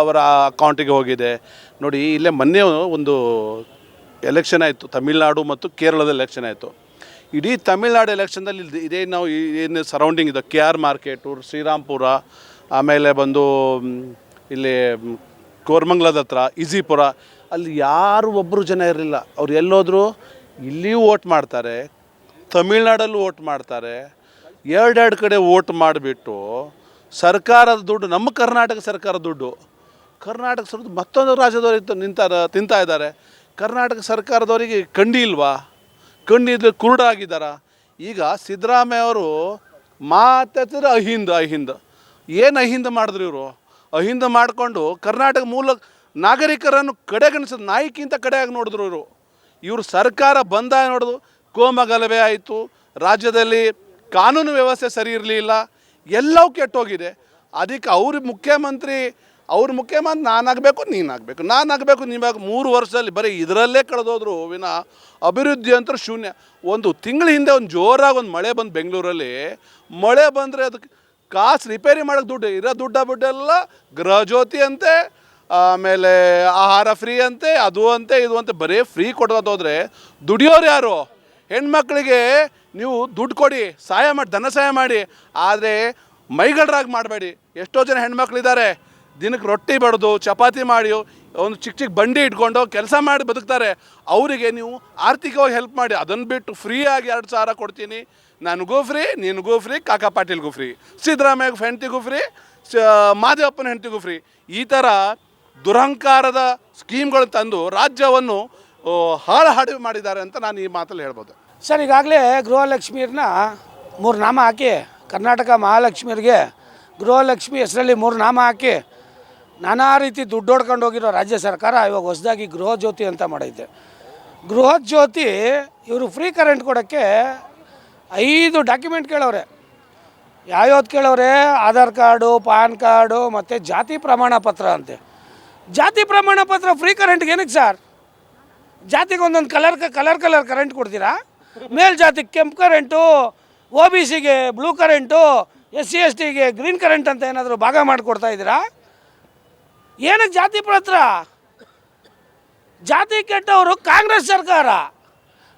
ಅವರ ಅಕೌಂಟಿಗೆ ಹೋಗಿದೆ. ನೋಡಿ, ಇಲ್ಲೇ ಮೊನ್ನೆ ಒಂದು ಎಲೆಕ್ಷನ್ ಆಯಿತು, ತಮಿಳ್ನಾಡು ಮತ್ತು ಕೇರಳದ ಎಲೆಕ್ಷನ್ ಆಯಿತು. ಇಡೀ ತಮಿಳ್ನಾಡು ಎಲೆಕ್ಷನ್ದಲ್ಲಿ ಇದೇ ನಾವು ಏನು ಸರೌಂಡಿಂಗ್ ಇದೆ, KR ಮಾರ್ಕೆಟು, ಶ್ರೀರಾಮ್ಪುರ, ಆಮೇಲೆ ಬಂದು ಇಲ್ಲಿ ಕೋರ್ಮಂಗ್ಲದ ಹತ್ರ ಇಜಿಪುರ, ಅಲ್ಲಿ ಯಾರು ಒಬ್ಬರು ಜನ ಇರಲಿಲ್ಲ. ಅವ್ರು ಎಲ್ಲೋದ್ರು ಇಲ್ಲಿಯೂ ವೋಟ್ ಮಾಡ್ತಾರೆ, ತಮಿಳ್ನಾಡಲ್ಲೂ ವೋಟ್ ಮಾಡ್ತಾರೆ. 2 ಕಡೆ ವೋಟ್ ಮಾಡಿಬಿಟ್ಟು ಸರ್ಕಾರದ ದುಡ್ಡು, ನಮ್ಮ ಕರ್ನಾಟಕ ಸರ್ಕಾರದ ದುಡ್ಡು ಮತ್ತೊಂದು ರಾಜ್ಯದವರು ತಿಂತಾ ಇದ್ದಾರೆ. ಕರ್ನಾಟಕ ಸರ್ಕಾರದವರಿಗೆ ಕಂಡಿ ಇಲ್ವಾ? ಕಣ್ಣಿದ್ರೆ ಕುರುಡಾಗಿದ್ದಾರ. ಈಗ ಸಿದ್ದರಾಮಯ್ಯ ಅವರು ಮಾತಾಡ್ತಿದ್ರೆ ಅಹಿಂದ ಏನು ಅಹಿಂದ ಮಾಡಿದ್ರು ಇವರು? ಅಹಿಂದ ಮಾಡಿಕೊಂಡು ಕರ್ನಾಟಕ ಮೂಲ ನಾಗರಿಕರನ್ನು ಕಡೆಗಣಿಸಿದ ನಾಯಿಕ್ಕಿಂತ ಕಡೆಯಾಗಿ ನೋಡಿದ್ರು ಇವರು ಸರ್ಕಾರ ಬಂದಾಗ ನೋಡೋದು ಕೋಮಗಲಭೆ ಆಯಿತು, ರಾಜ್ಯದಲ್ಲಿ ಕಾನೂನು ವ್ಯವಸ್ಥೆ ಸರಿ ಇರಲಿಲ್ಲ, ಎಲ್ಲವೂ ಕೆಟ್ಟೋಗಿದೆ. ಅದಕ್ಕೆ ಮುಖ್ಯಮಂತ್ರಿ ನಾನಾಗಬೇಕು, ನೀನಾಗಬೇಕು, ನೀವಾಗ 3 ವರ್ಷದಲ್ಲಿ ಬರೀ ಇದರಲ್ಲೇ ಕಳೆದೋದ್ರು ವಿನ ಅಭಿವೃದ್ಧಿ ಅಂತ ಶೂನ್ಯ. ಒಂದು ತಿಂಗಳ ಹಿಂದೆ ಒಂದು ಜೋರಾಗಿ ಒಂದು ಮಳೆ ಬಂದು ಬೆಂಗಳೂರಲ್ಲಿ ಮಳೆ ಬಂದರೆ ಅದಕ್ಕೆ ಕಾಸು ರಿಪೇರಿ ಮಾಡೋಕ್ಕೆ ದುಡ್ಡೆಲ್ಲ ಗೃಹಜ್ಯೋತಿ ಅಂತೆ, ಆಮೇಲೆ ಆಹಾರ ಫ್ರೀ ಅಂತೆ, ಅದು ಅಂತೆ ಇದು ಅಂತೆ, ಬರೀ ಫ್ರೀ ಕೊಡೋದೋದ್ರೆ ದುಡಿಯೋರು ಯಾರು? ಹೆಣ್ಮಕ್ಳಿಗೆ ನೀವು ದುಡ್ಡು ಕೊಡಿ, ಧನ ಸಹಾಯ ಮಾಡಿ, ಆದರೆ ಮೈಗಳ್ರಾಗಿ ಮಾಡಬೇಡಿ. ಎಷ್ಟೋ ಜನ ಹೆಣ್ಮಕ್ಳಿದ್ದಾರೆ, ದಿನಕ್ಕೆ ರೊಟ್ಟಿ ಬಡ್ದು ಚಪಾತಿ ಮಾಡಿ ಒಂದು ಚಿಕ್ಕ ಬಂಡಿ ಇಟ್ಕೊಂಡು ಕೆಲಸ ಮಾಡಿ ಬದುಕ್ತಾರೆ. ಅವರಿಗೆ ನೀವು ಆರ್ಥಿಕವಾಗಿ ಹೆಲ್ಪ್ ಮಾಡಿ. ಅದನ್ನು ಬಿಟ್ಟು ಫ್ರೀಯಾಗಿ 2,000 ಕೊಡ್ತೀನಿ, ನನಗೂ ಫ್ರೀ, ನಿನಗೂ ಫ್ರೀ, ಕಾಕಾ ಪಾಟೀಲ್ಗೂ ಫ್ರೀ, ಸಿದ್ದರಾಮಯ್ಯ ಹೆಂಡ್ತಿಗೂ ಫ್ರೀ, ಮಹದೇವಪ್ಪನ ಹೆಂಡ್ತಿಗೂ ಫ್ರೀ, ಈ ಥರ ದುರಹಂಕಾರದ ಸ್ಕೀಮ್ಗಳು ತಂದು ರಾಜ್ಯವನ್ನು ಹಾಳು ಮಾಡಿದ್ದಾರೆ ಅಂತ ನಾನು ಈ ಮಾತಲ್ಲಿ ಹೇಳ್ಬೋದು. ಸರ್, ಈಗಾಗಲೇ ಗೃಹಲಕ್ಷ್ಮಿಯರನ್ನ 3 ನಾಮ ಹಾಕಿ, ಕರ್ನಾಟಕ ಮಹಾಲಕ್ಷ್ಮಿಯರಿಗೆ ಗೃಹಲಕ್ಷ್ಮಿ ಹೆಸರಲ್ಲಿ 3 ನಾಮ ಹಾಕಿ ನಾನಾ ರೀತಿ ದುಡ್ಡು ಹೊಡ್ಕೊಂಡು ಹೋಗಿರೋ ರಾಜ್ಯ ಸರ್ಕಾರ ಇವಾಗ ಹೊಸದಾಗಿ ಗೃಹಜ್ಯೋತಿ ಅಂತ ಮಾಡೈತೆ. ಗೃಹಜ್ಯೋತಿ ಇವರು ಫ್ರೀ ಕರೆಂಟ್ ಕೊಡೋಕ್ಕೆ 5 ಡಾಕ್ಯುಮೆಂಟ್ ಕೇಳವ್ರೆ. ಯಾವ್ಯಾವ್ದು ಕೇಳವ್ರೆ? ಆಧಾರ್ ಕಾರ್ಡು, ಪಾನ್ ಕಾರ್ಡು ಮತ್ತು ಜಾತಿ ಪ್ರಮಾಣ ಪತ್ರ ಅಂತೆ. ಜಾತಿ ಪ್ರಮಾಣ ಪತ್ರ ಫ್ರೀ ಕರೆಂಟ್ಗೆ ಏನಕ್ಕೆ ಸರ್? ಜಾತಿಗೆ ಒಂದೊಂದು ಕಲರ್ ಕರೆಂಟ್ ಕೊಡ್ತೀರಾ? ಮೇಲ್ಜಾತಿಗೆ ಕೆಂಪು ಕರೆಂಟು, OBCಗೆ ಬ್ಲೂ ಕರೆಂಟು, SC STಗೆ ಗ್ರೀನ್ ಕರೆಂಟ್ ಅಂತ ಏನಾದರೂ ಭಾಗ ಮಾಡಿಕೊಡ್ತಾ ಇದ್ದೀರಾ? ಏನಕ್ಕೆ ಜಾತಿ ಪತ್ರ? ಜಾತಿ ಕೆಟ್ಟವರು ಕಾಂಗ್ರೆಸ್ ಸರ್ಕಾರ.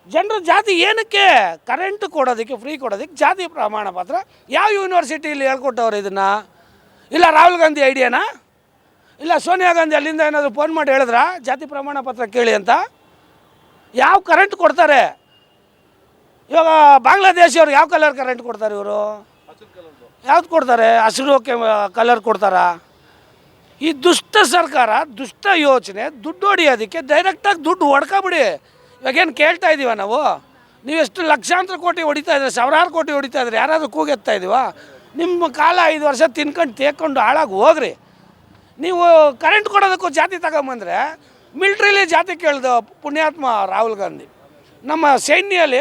ಜನರು ಜಾತಿ ಏನಕ್ಕೆ? ಕರೆಂಟ್ ಕೊಡೋದಕ್ಕೆ, ಫ್ರೀ ಕೊಡೋದಕ್ಕೆ ಜಾತಿ ಪ್ರಮಾಣ ಪತ್ರ. ಯಾವ ಯೂನಿವರ್ಸಿಟಿಯಲ್ಲಿ ಹೇಳ್ಕೊಟ್ಟವ್ರು ಇದನ್ನು? ಇಲ್ಲ ರಾಹುಲ್ ಗಾಂಧಿ ಐಡಿಯಾನಾ? ಇಲ್ಲ ಸೋನಿಯಾ ಗಾಂಧಿ ಅಲ್ಲಿಂದ ಏನಾದರೂ ಫೋನ್ ಮಾಡಿ ಹೇಳಿದ್ರಾ ಜಾತಿ ಪ್ರಮಾಣ ಪತ್ರ ಕೇಳಿ ಅಂತ? ಯಾವ ಕರೆಂಟ್ ಕೊಡ್ತಾರೆ? ಇವಾಗ ಬಾಂಗ್ಲಾದೇಶಿಯವ್ರು ಯಾವ ಕಲರ್ ಕರೆಂಟ್ ಕೊಡ್ತಾರೆ? ಇವರು ಯಾವ್ದು ಕೊಡ್ತಾರೆ? ಹಸಿರು ಕಲರ್ ಕೊಡ್ತಾರಾ? ಈ ದುಷ್ಟ ಸರ್ಕಾರ, ದುಷ್ಟ ಯೋಚನೆ, ದುಡ್ಡು ಹೊಡಿಯೋದಕ್ಕೆ ಡೈರೆಕ್ಟಾಗಿ ದುಡ್ಡು ಹೊಡ್ಕೊಬಿಡಿ. ಇವಾಗೇನು ಕೇಳ್ತಾ ಇದ್ದೀವ ನಾವು? ನೀವೆಷ್ಟು ಲಕ್ಷಾಂತರ ಕೋಟಿ ಹೊಡಿತಾ ಇದ್ರೆ, ಸಾವಿರಾರು ಕೋಟಿ ಹೊಡಿತಾ ಇದ್ರೆ ಯಾರಾದರೂ ಕೂಗೆತ್ತಾ ಇದ್ದೀವ? ನಿಮ್ಮ ಕಾಲ 5 ವರ್ಷ ತಿನ್ಕೊಂಡು ತೇಕೊಂಡು ಹಾಳಾಗಿ ಹೋಗ್ರಿ. ನೀವು ಕರೆಂಟ್ ಕೊಡೋದಕ್ಕೂ ಜಾತಿ ತಗೊಂಬಂದರೆ ಮಿಲ್ಟ್ರಿಲಿ ಜಾತಿ ಕೇಳ್ದು ಪುಣ್ಯಾತ್ಮ ರಾಹುಲ್ ಗಾಂಧಿ. ನಮ್ಮ ಸೈನ್ಯಲ್ಲಿ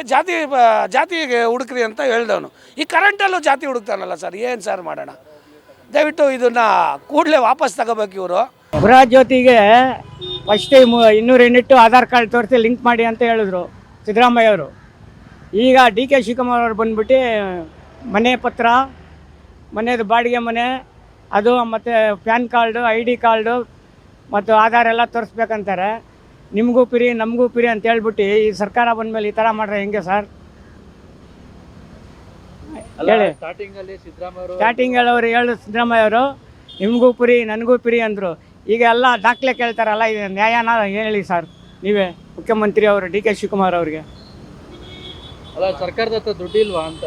ಜಾತಿಗೆ ಹುಡುಕ್ರಿ ಅಂತ ಹೇಳ್ದವನು. ಈ ಕರೆಂಟಲ್ಲೂ ಜಾತಿ ಹುಡುಕ್ತಾನಲ್ಲ ಸರ್, ಏನು ಸರ್ ಮಾಡೋಣ? ದಯವಿಟ್ಟು ಇದನ್ನು ಕೂಡಲೇ ವಾಪಸ್ ತಗೋಬೇಕು ಇವರು. ಗೃಹ ಜ್ಯೋತಿಗೆ first time 200 unit Aadhaar card ತೋರಿಸಿ ಲಿಂಕ್ ಮಾಡಿ ಅಂತ ಹೇಳಿದ್ರು ಸಿದ್ದರಾಮಯ್ಯ ಅವರು. ಈಗ DK ಶಿವಕುಮಾರ್ ಅವರು ಬಂದ್ಬಿಟ್ಟು ಮನೆ ಪತ್ರ, ಮನೆಯದು ಬಾಡಿಗೆ ಮನೆ, ಅದು ಮತ್ತು ಪ್ಯಾನ್ ಕಾರ್ಡು, ID ಕಾರ್ಡು ಮತ್ತು ಆಧಾರ್ ಎಲ್ಲ ತೋರಿಸ್ಬೇಕಂತಾರೆ. ನಿಮಗೂ ಫ್ರೀ ನಮಗೂ ಫ್ರೀ ಅಂತ ಹೇಳ್ಬಿಟ್ಟು ಈ ಸರ್ಕಾರ ಬಂದಮೇಲೆ ಈ ಥರ ಮಾಡ್ರೆ ಹೆಂಗೆ ಸರ್ ಹೇಳಿ? ಸ್ಟಾರ್ಟಿಂಗ್ ಹೇಳೋರು ಸಿದ್ದರಾಮಯ್ಯ ಅವರು ನಿಮಗೂ ಫ್ರೀ ನನಗೂ ಫ್ರೀ ಅಂದರು. ಈಗ ಎಲ್ಲ ದಾಖಲೆ ಕೇಳ್ತಾರಲ್ಲ, ಇದು ನ್ಯಾಯನ ಹೇಳಿ ಸರ್ ನೀವೇ, ಮುಖ್ಯಮಂತ್ರಿ ಅವರು DK ಶಿವಕುಮಾರ್ ಅವ್ರಿಗೆ. ಅಲ್ಲ, ಸರ್ಕಾರದ ಹತ್ರ ದುಡ್ಡಿಲ್ವಾ ಅಂತ?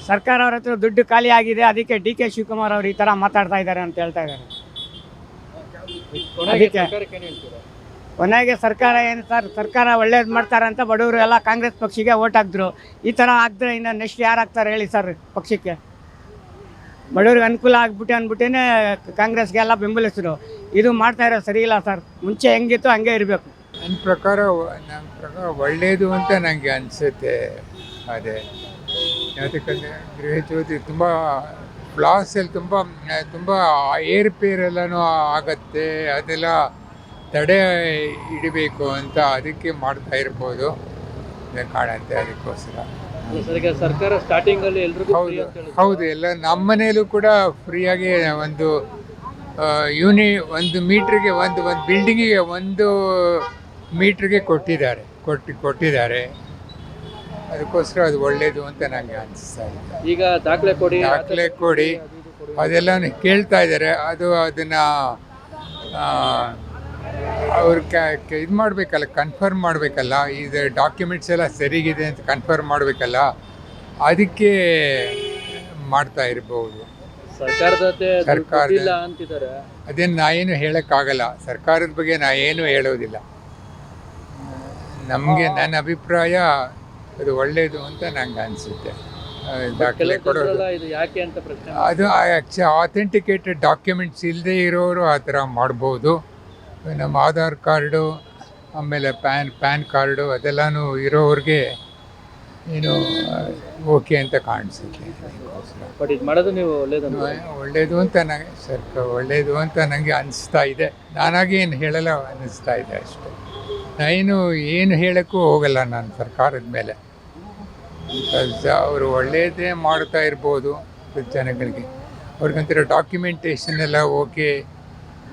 ಸರ್ಕಾರ ಅವ್ರ ಹತ್ರ ದುಡ್ಡು ಖಾಲಿ ಆಗಿದೆ, ಅದಕ್ಕೆ DK ಶಿವಕುಮಾರ್ ಅವರು ಈ ಥರ ಮಾತಾಡ್ತಾ ಇದ್ದಾರೆ ಅಂತ ಹೇಳ್ತಾ ಇದ್ದಾರೆ. ಅದಕ್ಕೆ ಕೊನೆಗೆ ಸರ್ಕಾರ ಏನು ಸರ್, ಸರ್ಕಾರ ಒಳ್ಳೇದು ಮಾಡ್ತಾರೆ ಅಂತ ಬಡವರು ಎಲ್ಲ ಕಾಂಗ್ರೆಸ್ ಪಕ್ಷಕ್ಕೆ ಓಟ್ ಹಾಕಿದ್ರು. ಈ ಥರ ಹಾಕಿದ್ರೆ ಇನ್ನು ನೆಕ್ಸ್ಟ್ ಯಾರು ಹಾಕ್ತಾರೆ ಹೇಳಿ ಸರ್ ಪಕ್ಷಕ್ಕೆ? ಬಡವ್ರಿಗೆ ಅನುಕೂಲ ಅಂದ್ಬಿಟ್ಟೇ ಕಾಂಗ್ರೆಸ್ಗೆಲ್ಲ ಬೆಂಬಲಿಸಿದ್ರು. ಇದು ಮಾಡ್ತಾ ಇರೋ ಸರಿ ಇಲ್ಲ ಸರ್. ಮುಂಚೆ ಹೆಂಗಿತ್ತು ಹಂಗೆ ಇರಬೇಕು. ನನ್ನ ಪ್ರಕಾರ ಒಳ್ಳೆಯದು ಅಂತ ನನಗೆ ಅನಿಸುತ್ತೆ. ಅದೇ ಯಾಕಂದರೆ ಗೃಹ ಜ್ಯೋತಿ ತುಂಬ ಫ್ಲಾಸಲ್ಲಿ ತುಂಬ ಏರ್ಪೇರೆಲ್ಲನೂ ಆಗತ್ತೆ, ಅದೆಲ್ಲ ತಡೆ ಹಿಡಿಬೇಕು ಅಂತ ಅದಕ್ಕೆ ಮಾಡ್ತಾ ಇರ್ಬೋದು ಕಾಣುತ್ತೆ. ಅದಕ್ಕೋಸ್ಕರ ಸರ್ಕಾರ ಸ್ಟಾರ್ಟಿಂಗಲ್ಲಿ ಎಲ್ರಿಗೂ ಹೌದು, ಎಲ್ಲ ನಮ್ಮ ಮನೆಯಲ್ಲೂ ಕೂಡ ಫ್ರೀಯಾಗಿ ಒಂದು ಒಂದು ಮೀಟ್ರಿಗೆ ಒಂದು ಬಿಲ್ಡಿಂಗಿಗೆ 1 ಮೀಟ್ರಿಗೆ ಕೊಟ್ಟಿದ್ದಾರೆ. ಅದಕ್ಕೋಸ್ಕರ ಅದು ಒಳ್ಳೆಯದು ಅಂತ ನನಗೆ ಅನಿಸ್ತಾ ಇದೆ. ಈಗ ದಾಖಲೆ ಕೊಡಿ ಅದೆಲ್ಲ ಕೇಳ್ತಾ ಇದ್ದಾರೆ. ಅದನ್ನು ಅವ್ರು ಇದು ಮಾಡಬೇಕಲ್ಲ, ಕನ್ಫರ್ಮ್ ಮಾಡಬೇಕಲ್ಲ, ಇದು ಡಾಕ್ಯುಮೆಂಟ್ಸ್ ಎಲ್ಲ ಸರಿಗಿದೆ ಅಂತ ಕನ್ಫರ್ಮ್ ಮಾಡಬೇಕಲ್ಲ, ಅದಕ್ಕೆ ಮಾಡ್ತಾ ಇರ್ಬೋದು. ಸರ್ಕಾರದ ಅದೇನು ನಾ ಏನು ಹೇಳೋಕ್ಕಾಗಲ್ಲ. ಸರ್ಕಾರದ ಬಗ್ಗೆ ನಾ ಏನು ಹೇಳೋದಿಲ್ಲ. ನಮಗೆ ನನ್ನ ಅಭಿಪ್ರಾಯ ಅದು ಒಳ್ಳೆಯದು ಅಂತ ನಂಗೆ ಅನಿಸುತ್ತೆ. ದಾಖಲೆ ಕೊಡೋದು ಅದು ಅಥೆಂಟಿಕೇಟೆಡ್ ಡಾಕ್ಯುಮೆಂಟ್ಸ್ ಇಲ್ಲದೆ ಇರೋರು ಆ ಥರ ಮಾಡ್ಬೋದು. ನಮ್ಮ ಆಧಾರ್ ಕಾರ್ಡು, ಆಮೇಲೆ ಪ್ಯಾನ್ ಕಾರ್ಡು ಅದೆಲ್ಲನೂ ಇರೋವ್ರಿಗೆ ಏನು ಓಕೆ ಅಂತ ಕಾಣಿಸುತ್ತೆ. ಒಳ್ಳೆಯದು ಅಂತ ಒಳ್ಳೆಯದು ಅಂತ ನನಗೆ ಅನಿಸ್ತಾ ಇದೆ. ನಾನಾಗಿ ಏನು ಹೇಳಲ್ಲ, ಅನ್ನಿಸ್ತಾ ಇದೆ ಅಷ್ಟೇ. ಏನು ಹೇಳೋಕ್ಕೂ ಹೋಗಲ್ಲ ನಾನು ಸರ್ಕಾರದ ಮೇಲೆ. ಅವರು ಒಳ್ಳೆಯದೇ ಮಾಡ್ತಾ ಇರ್ಬೋದು ಜನಗಳಿಗೆ. ಅವ್ರಿಗಂತರ ಡಾಕ್ಯುಮೆಂಟೇಷನ್ ಎಲ್ಲ ಓಕೆ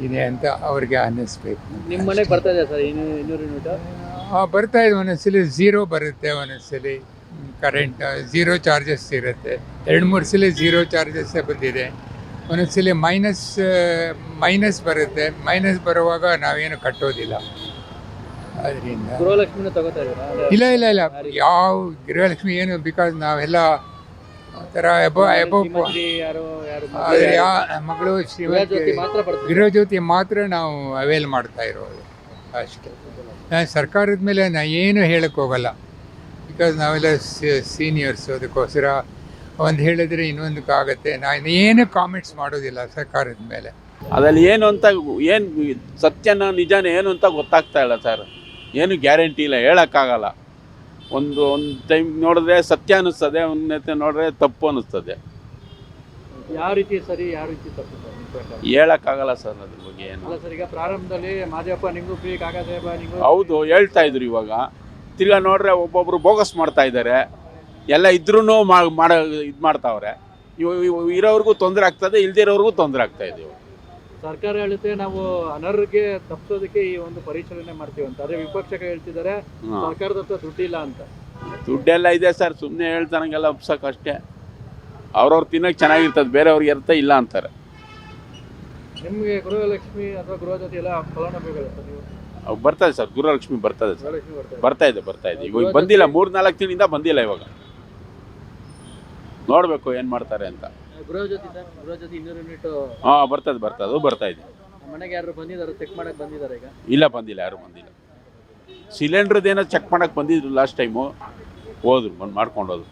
ಇದೆ ಅಂತ ಅವ್ರಿಗೆ ಅನ್ನಿಸ್ಬೇಕು. ನಿಮ್ಮ ಮನೆಗೆ ಬರ್ತಾ ಇದೆ ಸರ್ 200 ಯೂನಿಟ್? ಬರ್ತಾ ಇದೆ. ಒಂದೊಂದ್ಸಲಿ 0 ಬರುತ್ತೆ, ಒಂದೊಂದ್ಸಲಿ ಕರೆಂಟ್ 0 ಚಾರ್ಜಸ್ ಇರುತ್ತೆ. 2-3 ಸಲ 0 ಚಾರ್ಜಸ್ಸೇ ಬಂದಿದೆ. ಒಂದೊಂದ್ಸಲಿ ಮೈನಸ್ ಬರುತ್ತೆ. ಮೈನಸ್ ಬರುವಾಗ ನಾವೇನು ಕಟ್ಟೋದಿಲ್ಲ. ಅದರಿಂದ ಗೃಹಲಕ್ಷ್ಮಿನ ತಗೋತಾ ಇದ್ದೀರಾ? ಇಲ್ಲ ಯಾವ ಗೃಹಲಕ್ಷ್ಮಿ ಏನು, ಬಿಕಾಸ್ ನಾವೆಲ್ಲ ಒಂಥರ ಮಗಳು ಗೃಹ ಜ್ಯೋತಿ ಮಾತ್ರ ನಾವು ಅವೇಲ್ ಮಾಡ್ತಾ ಇರೋದು ಅಷ್ಟೇ. ನಾನು ಸರ್ಕಾರದ ಮೇಲೆ ನಾನು ಏನು ಹೇಳಕ್ಕೆ ಹೋಗಲ್ಲ, ಬಿಕಾಸ್ ನಾವೆಲ್ಲ ಸೀನಿಯರ್ಸು. ಅದಕ್ಕೋಸ್ಕರ ಒಂದು ಹೇಳಿದ್ರೆ ಇನ್ನೊಂದಕ್ಕಾಗತ್ತೆ. ನಾನು ಏನು ಕಾಮೆಂಟ್ಸ್ ಮಾಡೋದಿಲ್ಲ ಸರ್ಕಾರದ ಮೇಲೆ. ಅದರಲ್ಲಿ ಏನು ಅಂತ ಸತ್ಯನ ನಿಜಾನ ಏನು ಅಂತ ಗೊತ್ತಾಗ್ತಾ ಇಲ್ಲ ಸರ್. ಏನು ಗ್ಯಾರಂಟಿ ಇಲ್ಲ, ಹೇಳೋಕ್ಕಾಗಲ್ಲ. ಒಂದು ಟೈಮ್ ನೋಡಿದ್ರೆ ಸತ್ಯ ಅನ್ನಿಸ್ತದೆ, ಒಂದು ನೋಡಿದ್ರೆ ತಪ್ಪು ಅನ್ನಿಸ್ತದೆ. ಯಾವ ರೀತಿ ಸರಿ, ಯಾವ ರೀತಿ ತಪ್ಪು ಹೇಳೋಕ್ಕಾಗಲ್ಲ ಸರ್ ಅದ್ರ ಬಗ್ಗೆ ಏನು. ಅಲ್ಲ ಸರ್, ಈಗ ಪ್ರಾರಂಭದಲ್ಲಿ ಮಾದೇವಪ್ಪ ನಿಮಗೂ ಫ್ರೀ, ಕಾಕಸಾಹೇಬ ನಿಮಗೂ ಹೌದು ಹೇಳ್ತಾ ಇದ್ರು. ಇವಾಗ ತಿರ್ಗಾ ನೋಡ್ರೆ ಒಬ್ಬೊಬ್ರು ಬೋಗಸ್ ಮಾಡ್ತಾ ಇದ್ದಾರೆ. ಎಲ್ಲ ಇದ್ರೂ ಇದು ಮಾಡ್ತಾವ್ರೆ. ಇರೋವ್ರಿಗೂ ತೊಂದರೆ ಆಗ್ತದೆ, ಇಲ್ದಿರೋರ್ಗೂ ತೊಂದರೆ ಆಗ್ತಾ ಇದೆ. ಸರ್ಕಾರ ಹೇಳುತ್ತೆ ನಾವು ಅನರ್ಹರಿಗೆ ತಪ್ಪಿಸೋದಕ್ಕೆ ಈ ಒಂದು ಪರಿಶೀಲನೆ ಮಾಡ್ತೀವಿ ಅಂತ. ಅದೇ ವಿಪಕ್ಷಕ ಹೇಳ್ತಿದ್ದಾರೆ ಸರ್ಕಾರದ ಹತ್ರ ದುಡ್ಡಿಲ್ಲ ಅಂತ. ದುಡ್ಡೆಲ್ಲ ಇದೆ ಸರ್, ಸುಮ್ಮನೆ ಹೇಳ್ತಾನಂಗೆಲ್ಲ ಒಪ್ಸಕ್ಕೆ ಅಷ್ಟೇ. ಅವ್ರವ್ರು ತಿನ್ನೋಕೆ ಚೆನ್ನಾಗಿರ್ತದೆ, ಬೇರೆಯವ್ರಿಗೆ ಇರುತ್ತೆ ಇಲ್ಲ ಅಂತಾರೆ. ನಿಮಗೆ ಗೃಹಲಕ್ಷ್ಮಿ ಅಥವಾ ಗೃಹ ಜ್ಯೋತಿ ಎಲ್ಲ ಫಲಾನುಭವಿಗಳು ನೀವು? ಬರ್ತದೆ ಸರ್, ಗೃಹಲಕ್ಷ್ಮಿ ಬರ್ತದೆ ಸರ್. ಬರ್ತಾ ಇದೆ. ಇವಾಗ ಬಂದಿಲ್ಲ, 3-4 ತಿಂಗಳಿಂದ ಬಂದಿಲ್ಲ. ಇವಾಗ ನೋಡಬೇಕು ಏನು ಮಾಡ್ತಾರೆ ಅಂತ. ಗೃಹ ಜ್ಯೋತಿ 200 ಯೂನಿಟ್ ಬರ್ತದೆ. ಅದು ಬರ್ತಾ ಇದೆ. ಮನೆಗೆ ಯಾರು ಬಂದಿದ್ದಾರೆ ಚೆಕ್ ಮಾಡಕ್ಕೆ ಬಂದಿದ್ದಾರೆ ಈಗ? ಇಲ್ಲ, ಬಂದಿಲ್ಲ, ಯಾರು ಬಂದಿಲ್ಲ. ಸಿಲಿಂಡ್ರದ್ದೇನೋ ಚೆಕ್ ಮಾಡಕ್ಕೆ ಬಂದಿದ್ರು ಲಾಸ್ಟ್ ಟೈಮು, ಹೋದ್ರು ಮಾಡ್ಕೊಂಡು ಹೋದ್ರು.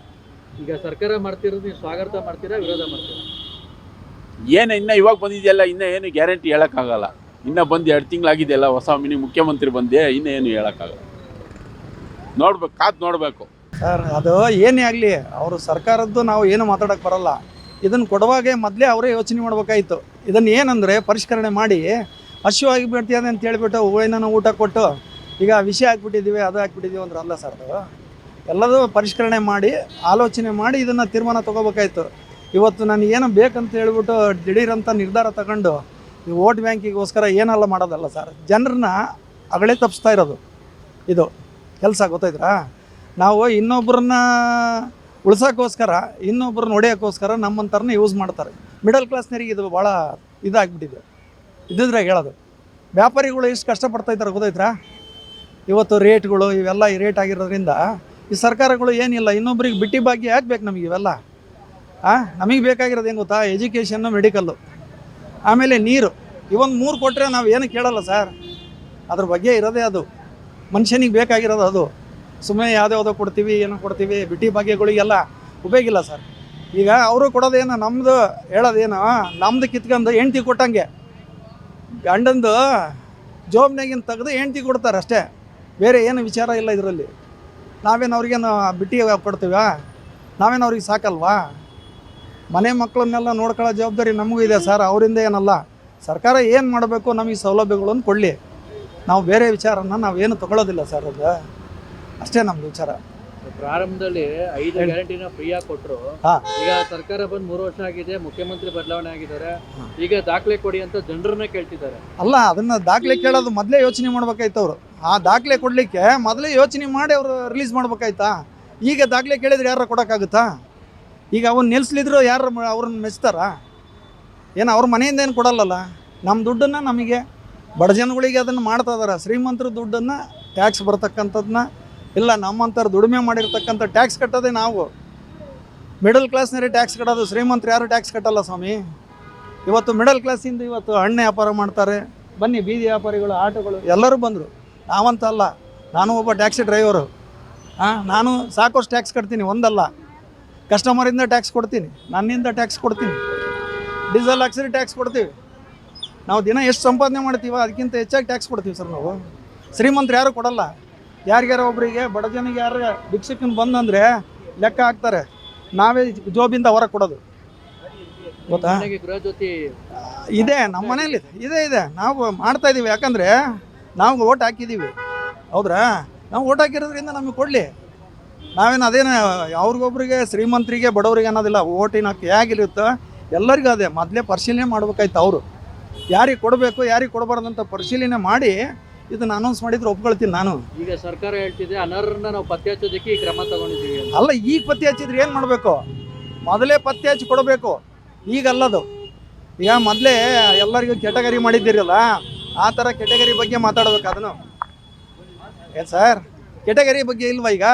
ಈಗ ಸರ್ಕಾರ ಮಾಡ್ತಿರೋದು ನೀವು ಸ್ವಾಗತ ಮಾಡ್ತೀರಾ, ವಿರೋಧ ಮಾಡ್ತೀರಾ? ಇನ್ನು ಇವಾಗ ಬಂದಿದೆಯಲ್ಲ, ಇನ್ನೂ ಏನು ಗ್ಯಾರಂಟಿ ಹೇಳೋಕ್ಕಾಗಲ್ಲ. ಇನ್ನೂ ಬಂದು 2 ತಿಂಗಳಾಗಿದೆಯಲ್ಲ, ಹೊಸ ಮುಖ್ಯಮಂತ್ರಿ ಬಂದೆ, ಇನ್ನೂ ಏನು ಹೇಳೋಕ್ಕಾಗಲ್ಲ. ಕಾದು ನೋಡಬೇಕು. ಸರ್ ಅದು ಏನೇ ಆಗಲಿ ಅವರು ಸರ್ಕಾರದ್ದು ನಾವು ಏನು ಮಾತಾಡೋಕ್ಕೆ ಬರಲ್ಲ. ಇದನ್ನು ಕೊಡುವಾಗೆ ಮೊದಲೇ ಅವರೇ ಯೋಚನೆ ಮಾಡ್ಬೇಕಾಯಿತು. ಇದನ್ನು ಏನಂದರೆ ಪರಿಷ್ಕರಣೆ ಮಾಡಿ ಹಸಿವಾಗಿ ಬಿಡ್ತೀಯದೆ ಅಂತ ಹೇಳ್ಬಿಟ್ಟು ಏನೋ ಊಟ ಕೊಟ್ಟು ಈಗ ವಿಷಯ ಹಾಕ್ಬಿಟ್ಟಿದ್ದೀವಿ ಅದು ಹಾಕ್ಬಿಟ್ಟಿದ್ದೀವಿ ಅಂದ್ರೆ ಅಲ್ಲ ಸರ್. ಅದು ಎಲ್ಲದೂ ಪರಿಷ್ಕರಣೆ ಮಾಡಿ ಆಲೋಚನೆ ಮಾಡಿ ಇದನ್ನು ತೀರ್ಮಾನ ತೊಗೋಬೇಕಾಯ್ತು. ಇವತ್ತು ನಾನು ಏನೋ ಬೇಕಂತ ಹೇಳ್ಬಿಟ್ಟು ದಿಢೀರಂತ ನಿರ್ಧಾರ ತಗೊಂಡು ಈ ವೋಟ್ ಬ್ಯಾಂಕಿಗೋಸ್ಕರ ಏನೆಲ್ಲ ಮಾಡೋದಲ್ಲ ಸರ್. ಜನರನ್ನ ಅಗಳೇ ತಪ್ಪಿಸ್ತಾ ಇರೋದು ಇದು ಕೆಲಸ, ಗೊತ್ತಾಯ್ತಾ? ನಾವು ಇನ್ನೊಬ್ಬರನ್ನ ಉಳ್ಸೋಕ್ಕೋಸ್ಕರ ಇನ್ನೊಬ್ಬರನ್ನ ಹೊಡೆಯೋಕ್ಕೋಸ್ಕರ ನಮ್ಮಂಥರನ್ನ ಯೂಸ್ ಮಾಡ್ತಾರೆ. ಮಿಡಲ್ ಕ್ಲಾಸ್ನರಿಗೆ ಇದು ಭಾಳ ಇದಾಗ್ಬಿಟ್ಟಿದೆ. ಇದ್ದಿದ್ರೆ ಹೇಳೋದು ವ್ಯಾಪಾರಿಗಳು ಎಷ್ಟು ಕಷ್ಟಪಡ್ತಾಯಿದ್ದಾರೆ ಗೊತ್ತಾಯ್ತಾ? ಇವತ್ತು ರೇಟ್ಗಳು ಇವೆಲ್ಲ ಈ ರೇಟ್ ಆಗಿರೋದ್ರಿಂದ ಈ ಸರ್ಕಾರಗಳು ಏನಿಲ್ಲ, ಇನ್ನೊಬ್ರಿಗೆ ಬಿಟ್ಟಿ ಭಾಗ್ಯ ಯಾಕೆ ಬೇಕು ನಮಗೆ ಇವೆಲ್ಲ? ನಮಗೆ ಬೇಕಾಗಿರೋದು ಏನು ಗೊತ್ತಾ? ಎಜುಕೇಷನ್ನು, ಮೆಡಿಕಲ್ಲು, ಆಮೇಲೆ ನೀರು. ಇವೊಂದು 3 ಕೊಟ್ಟರೆ ನಾವು ಏನು ಕೇಳಲ್ಲ ಸರ್. ಅದ್ರ ಬಗ್ಗೆ ಇರೋದೇ ಅದು, ಮನುಷ್ಯನಿಗೆ ಬೇಕಾಗಿರೋದು ಅದು. ಸುಮ್ಮನೆ ಯಾವುದ್ಯಾವುದೋ ಕೊಡ್ತೀವಿ, ಏನೋ ಕೊಡ್ತೀವಿ, ಬಿಟ್ಟಿ ಭಾಗ್ಯಗಳಿಗೆಲ್ಲ ಉಪಯೋಗಿಲ್ಲ ಸರ್. ಈಗ ಅವರು ಕೊಡೋದೇನು, ನಮ್ಮದು ಹೇಳೋದೇನು, ನಮ್ಮದು ಕಿತ್ಕೊಂಡು ಹೆಂಡ್ತಿ ಕೊಟ್ಟಂಗೆ ಗಂಡಂದು ಜೋಬ್ನಾಗಿನ ತೆಗೆದು ಹೆಂಡ್ತಿ ಕೊಡ್ತಾರೆ ಅಷ್ಟೇ, ಬೇರೆ ಏನು ವಿಚಾರ ಇಲ್ಲ ಇದರಲ್ಲಿ. ನಾವೇನು ಅವ್ರಿಗೇನು ಬಿಟ್ಟಿ ಕೊಡ್ತೀವ? ನಾವೇನು ಅವ್ರಿಗೆ ಸಾಕಲ್ವಾ? ಮನೆ ಮಕ್ಕಳನ್ನೆಲ್ಲ ನೋಡ್ಕೊಳ್ಳೋ ಜವಾಬ್ದಾರಿ ನಮಗೂ ಇದೆ ಸರ್, ಅವರಿಂದ ಏನಲ್ಲ. ಸರ್ಕಾರ ಏನು ಮಾಡಬೇಕು, ನಮಗೆ ಸೌಲಭ್ಯಗಳನ್ನು ಕೊಡಲಿ. ನಾವು ಬೇರೆ ವಿಚಾರನ ನಾವೇನು ತಗೊಳ್ಳೋದಿಲ್ಲ ಸರ್. ಅದು ಅಷ್ಟೇ ನಮ್ದು ವಿಚಾರ. ಪ್ರಾರಂಭದಲ್ಲಿ 5 ಗ್ಯಾರಂಟಿನ ಫ್ರೀಯಾಗಿ ಕೊಟ್ಟರು. ಈಗ ಸರ್ಕಾರ ಬಂದು 3 ವರ್ಷ ಆಗಿದೆ, ಮುಖ್ಯಮಂತ್ರಿ ಬದಲಾವಣೆ ಆಗಿದ್ದಾರೆ. ಈಗ ದಾಖಲೆ ಕೊಡಿ ಅಂತ ಜನರನ್ನ ಕೇಳ್ತಿದ್ದಾರೆ. ಅಲ್ಲ, ಅದನ್ನು ದಾಖಲೆ ಕೇಳೋದು ಮೊದಲೇ ಯೋಚನೆ ಮಾಡ್ಬೇಕಾಯ್ತು ಅವರು. ಆ ದಾಖಲೆ ಕೊಡಲಿಕ್ಕೆ ಮೊದಲೇ ಯೋಚನೆ ಮಾಡಿ ಅವರು ರಿಲೀಸ್ ಮಾಡ್ಬೇಕಾಯ್ತಾ? ಈಗ ದಾಖಲೆ ಕೇಳಿದ್ರೆ ಯಾರು ಕೊಡೋಕ್ಕಾಗುತ್ತಾ? ಈಗ ಅವ್ನು ನಿಲ್ಲಿಸ್ಲಿದ್ರು ಯಾರು ಅವ್ರನ್ನ ಮೆಚ್ತಾರ? ಏನು ಅವ್ರ ಮನೆಯಿಂದ ಏನು ಕೊಡಲ್ಲಲ್ಲ. ನಮ್ಮ ದುಡ್ಡನ್ನು ನಮಗೆ ಬಡ ಜನಗಳಿಗೆ ಅದನ್ನು ಮಾಡ್ತಾ ಇದ್ದಾರೆ. ಶ್ರೀಮಂತರ ದುಡ್ಡನ್ನು ಟ್ಯಾಕ್ಸ್ ಬರ್ತಕ್ಕಂಥದ್ದನ್ನ ಇಲ್ಲ, ನಮ್ಮಂಥವ್ರು ದುಡಿಮೆ ಮಾಡಿರ್ತಕ್ಕಂಥ ಟ್ಯಾಕ್ಸ್ ಕಟ್ಟೋದೇ ನಾವು. ಮಿಡಲ್ ಕ್ಲಾಸ್ನವರೇ ಟ್ಯಾಕ್ಸ್ ಕಟ್ಟೋದು, ಶ್ರೀಮಂತರು ಯಾರು ಟ್ಯಾಕ್ಸ್ ಕಟ್ಟಲ್ಲ ಸ್ವಾಮಿ. ಇವತ್ತು ಮಿಡಲ್ ಕ್ಲಾಸಿಂದ ಇವತ್ತು ಹಣ್ಣು ವ್ಯಾಪಾರ ಮಾಡ್ತಾರೆ. ಬನ್ನಿ, ಬೀದಿ ವ್ಯಾಪಾರಿಗಳು, ಆಟೋಗಳು ಎಲ್ಲರೂ ಬಂದರು. ನಾವಂತ ಅಲ್ಲ, ನಾನು ಒಬ್ಬ ಟ್ಯಾಕ್ಸಿ ಡ್ರೈವರು. ನಾನು ಸಾಕಷ್ಟು ಟ್ಯಾಕ್ಸ್ ಕಟ್ತೀನಿ, ಒಂದಲ್ಲ. ಕಸ್ಟಮರಿಂದ ಟ್ಯಾಕ್ಸ್ ಕೊಡ್ತೀನಿ, ನನ್ನಿಂದ ಟ್ಯಾಕ್ಸ್ ಕೊಡ್ತೀನಿ, ಡೀಸೆಲ್ ಹಾಕ್ಸಿರಿ ಟ್ಯಾಕ್ಸ್ ಕೊಡ್ತೀವಿ. ನಾವು ದಿನ ಎಷ್ಟು ಸಂಪಾದನೆ ಮಾಡ್ತೀವೋ ಅದಕ್ಕಿಂತ ಹೆಚ್ಚಾಗಿ ಟ್ಯಾಕ್ಸ್ ಕೊಡ್ತೀವಿ ಸರ್ ನಾವು. ಶ್ರೀಮಂತರು ಯಾರು ಕೊಡಲ್ಲ. ಯಾರಿಗಾರ ಒಬ್ಬರಿಗೆ ಬಡ ಜನಿಗೆ ಯಾರು ಭಿಕ್ಷಕನ ಬಂದಂದರೆ ಲೆಕ್ಕ ಹಾಕ್ತಾರೆ, ನಾವೇ ಜೋಬಿಂದ ಹೊರಗೆ ಕೊಡೋದು, ಗೊತ್ತಾ? ಇದೆ ನಮ್ಮ ಮನೇಲಿ ಇದೆ. ನಾವು ಮಾಡ್ತಾ ಇದ್ದೀವಿ, ಯಾಕಂದರೆ ನಾವು ಓಟ್ ಹಾಕಿದ್ದೀವಿ. ಹೌದ್ರಾ? ನಾವು ಓಟ್ ಹಾಕಿರೋದ್ರಿಂದ ನಮಗೆ ಕೊಡಲಿ. ನಾವೇನು ಅದೇನು ಅವ್ರಿಗೊಬ್ರಿಗೆ ಶ್ರೀಮಂತರಿಗೆ ಬಡವರಿಗೆ ಅನ್ನೋದಿಲ್ಲ. ಓಟಿನ ಹಕ್ಕು ಹೇಗಿರುತ್ತೋ ಎಲ್ಲರಿಗೂ ಅದೇ ಮೊದಲೇ ಪರಿಶೀಲನೆ ಮಾಡ್ಬೇಕಾಯ್ತು. ಅವರು ಯಾರಿಗೆ ಕೊಡಬೇಕು ಯಾರಿಗೆ ಕೊಡಬಾರ್ದಂತ ಪರಿಶೀಲನೆ ಮಾಡಿ ಇದನ್ನು ಅನೌನ್ಸ್ ಮಾಡಿದ್ರೆ ಒಪ್ಕೊಳ್ತೀನಿ ನಾನು. ಈಗ ಸರ್ಕಾರ ಹೇಳ್ತಿದೆ ಅನರ್ಹರನ್ನ ನಾವು ಪತ್ತೆ ಹಚ್ಚೋದಕ್ಕೆ ಈ ಕ್ರಮ ತಗೊಂಡಿದ್ದೀವಿ. ಅಲ್ಲ, ಈಗ ಪತ್ತೆ ಹಚ್ಚಿದ್ರೆ ಏನು ಮಾಡಬೇಕು? ಮೊದಲೇ ಪತ್ತೆ ಹಚ್ಚಿ ಕೊಡಬೇಕು, ಈಗಲ್ಲದು. ಈಗ ಮೊದಲೇ ಎಲ್ಲರಿಗೂ ಕೆಟಗರಿ ಮಾಡಿದ್ದೀರಲ್ಲ, ಆ ಥರ ಕೆಟಗರಿ ಬಗ್ಗೆ ಮಾತಾಡ್ಬೇಕು. ಅದನ್ನು ಏನು ಸರ್, ಕೆಟಗರಿ ಬಗ್ಗೆ ಇಲ್ವಾ? ಈಗ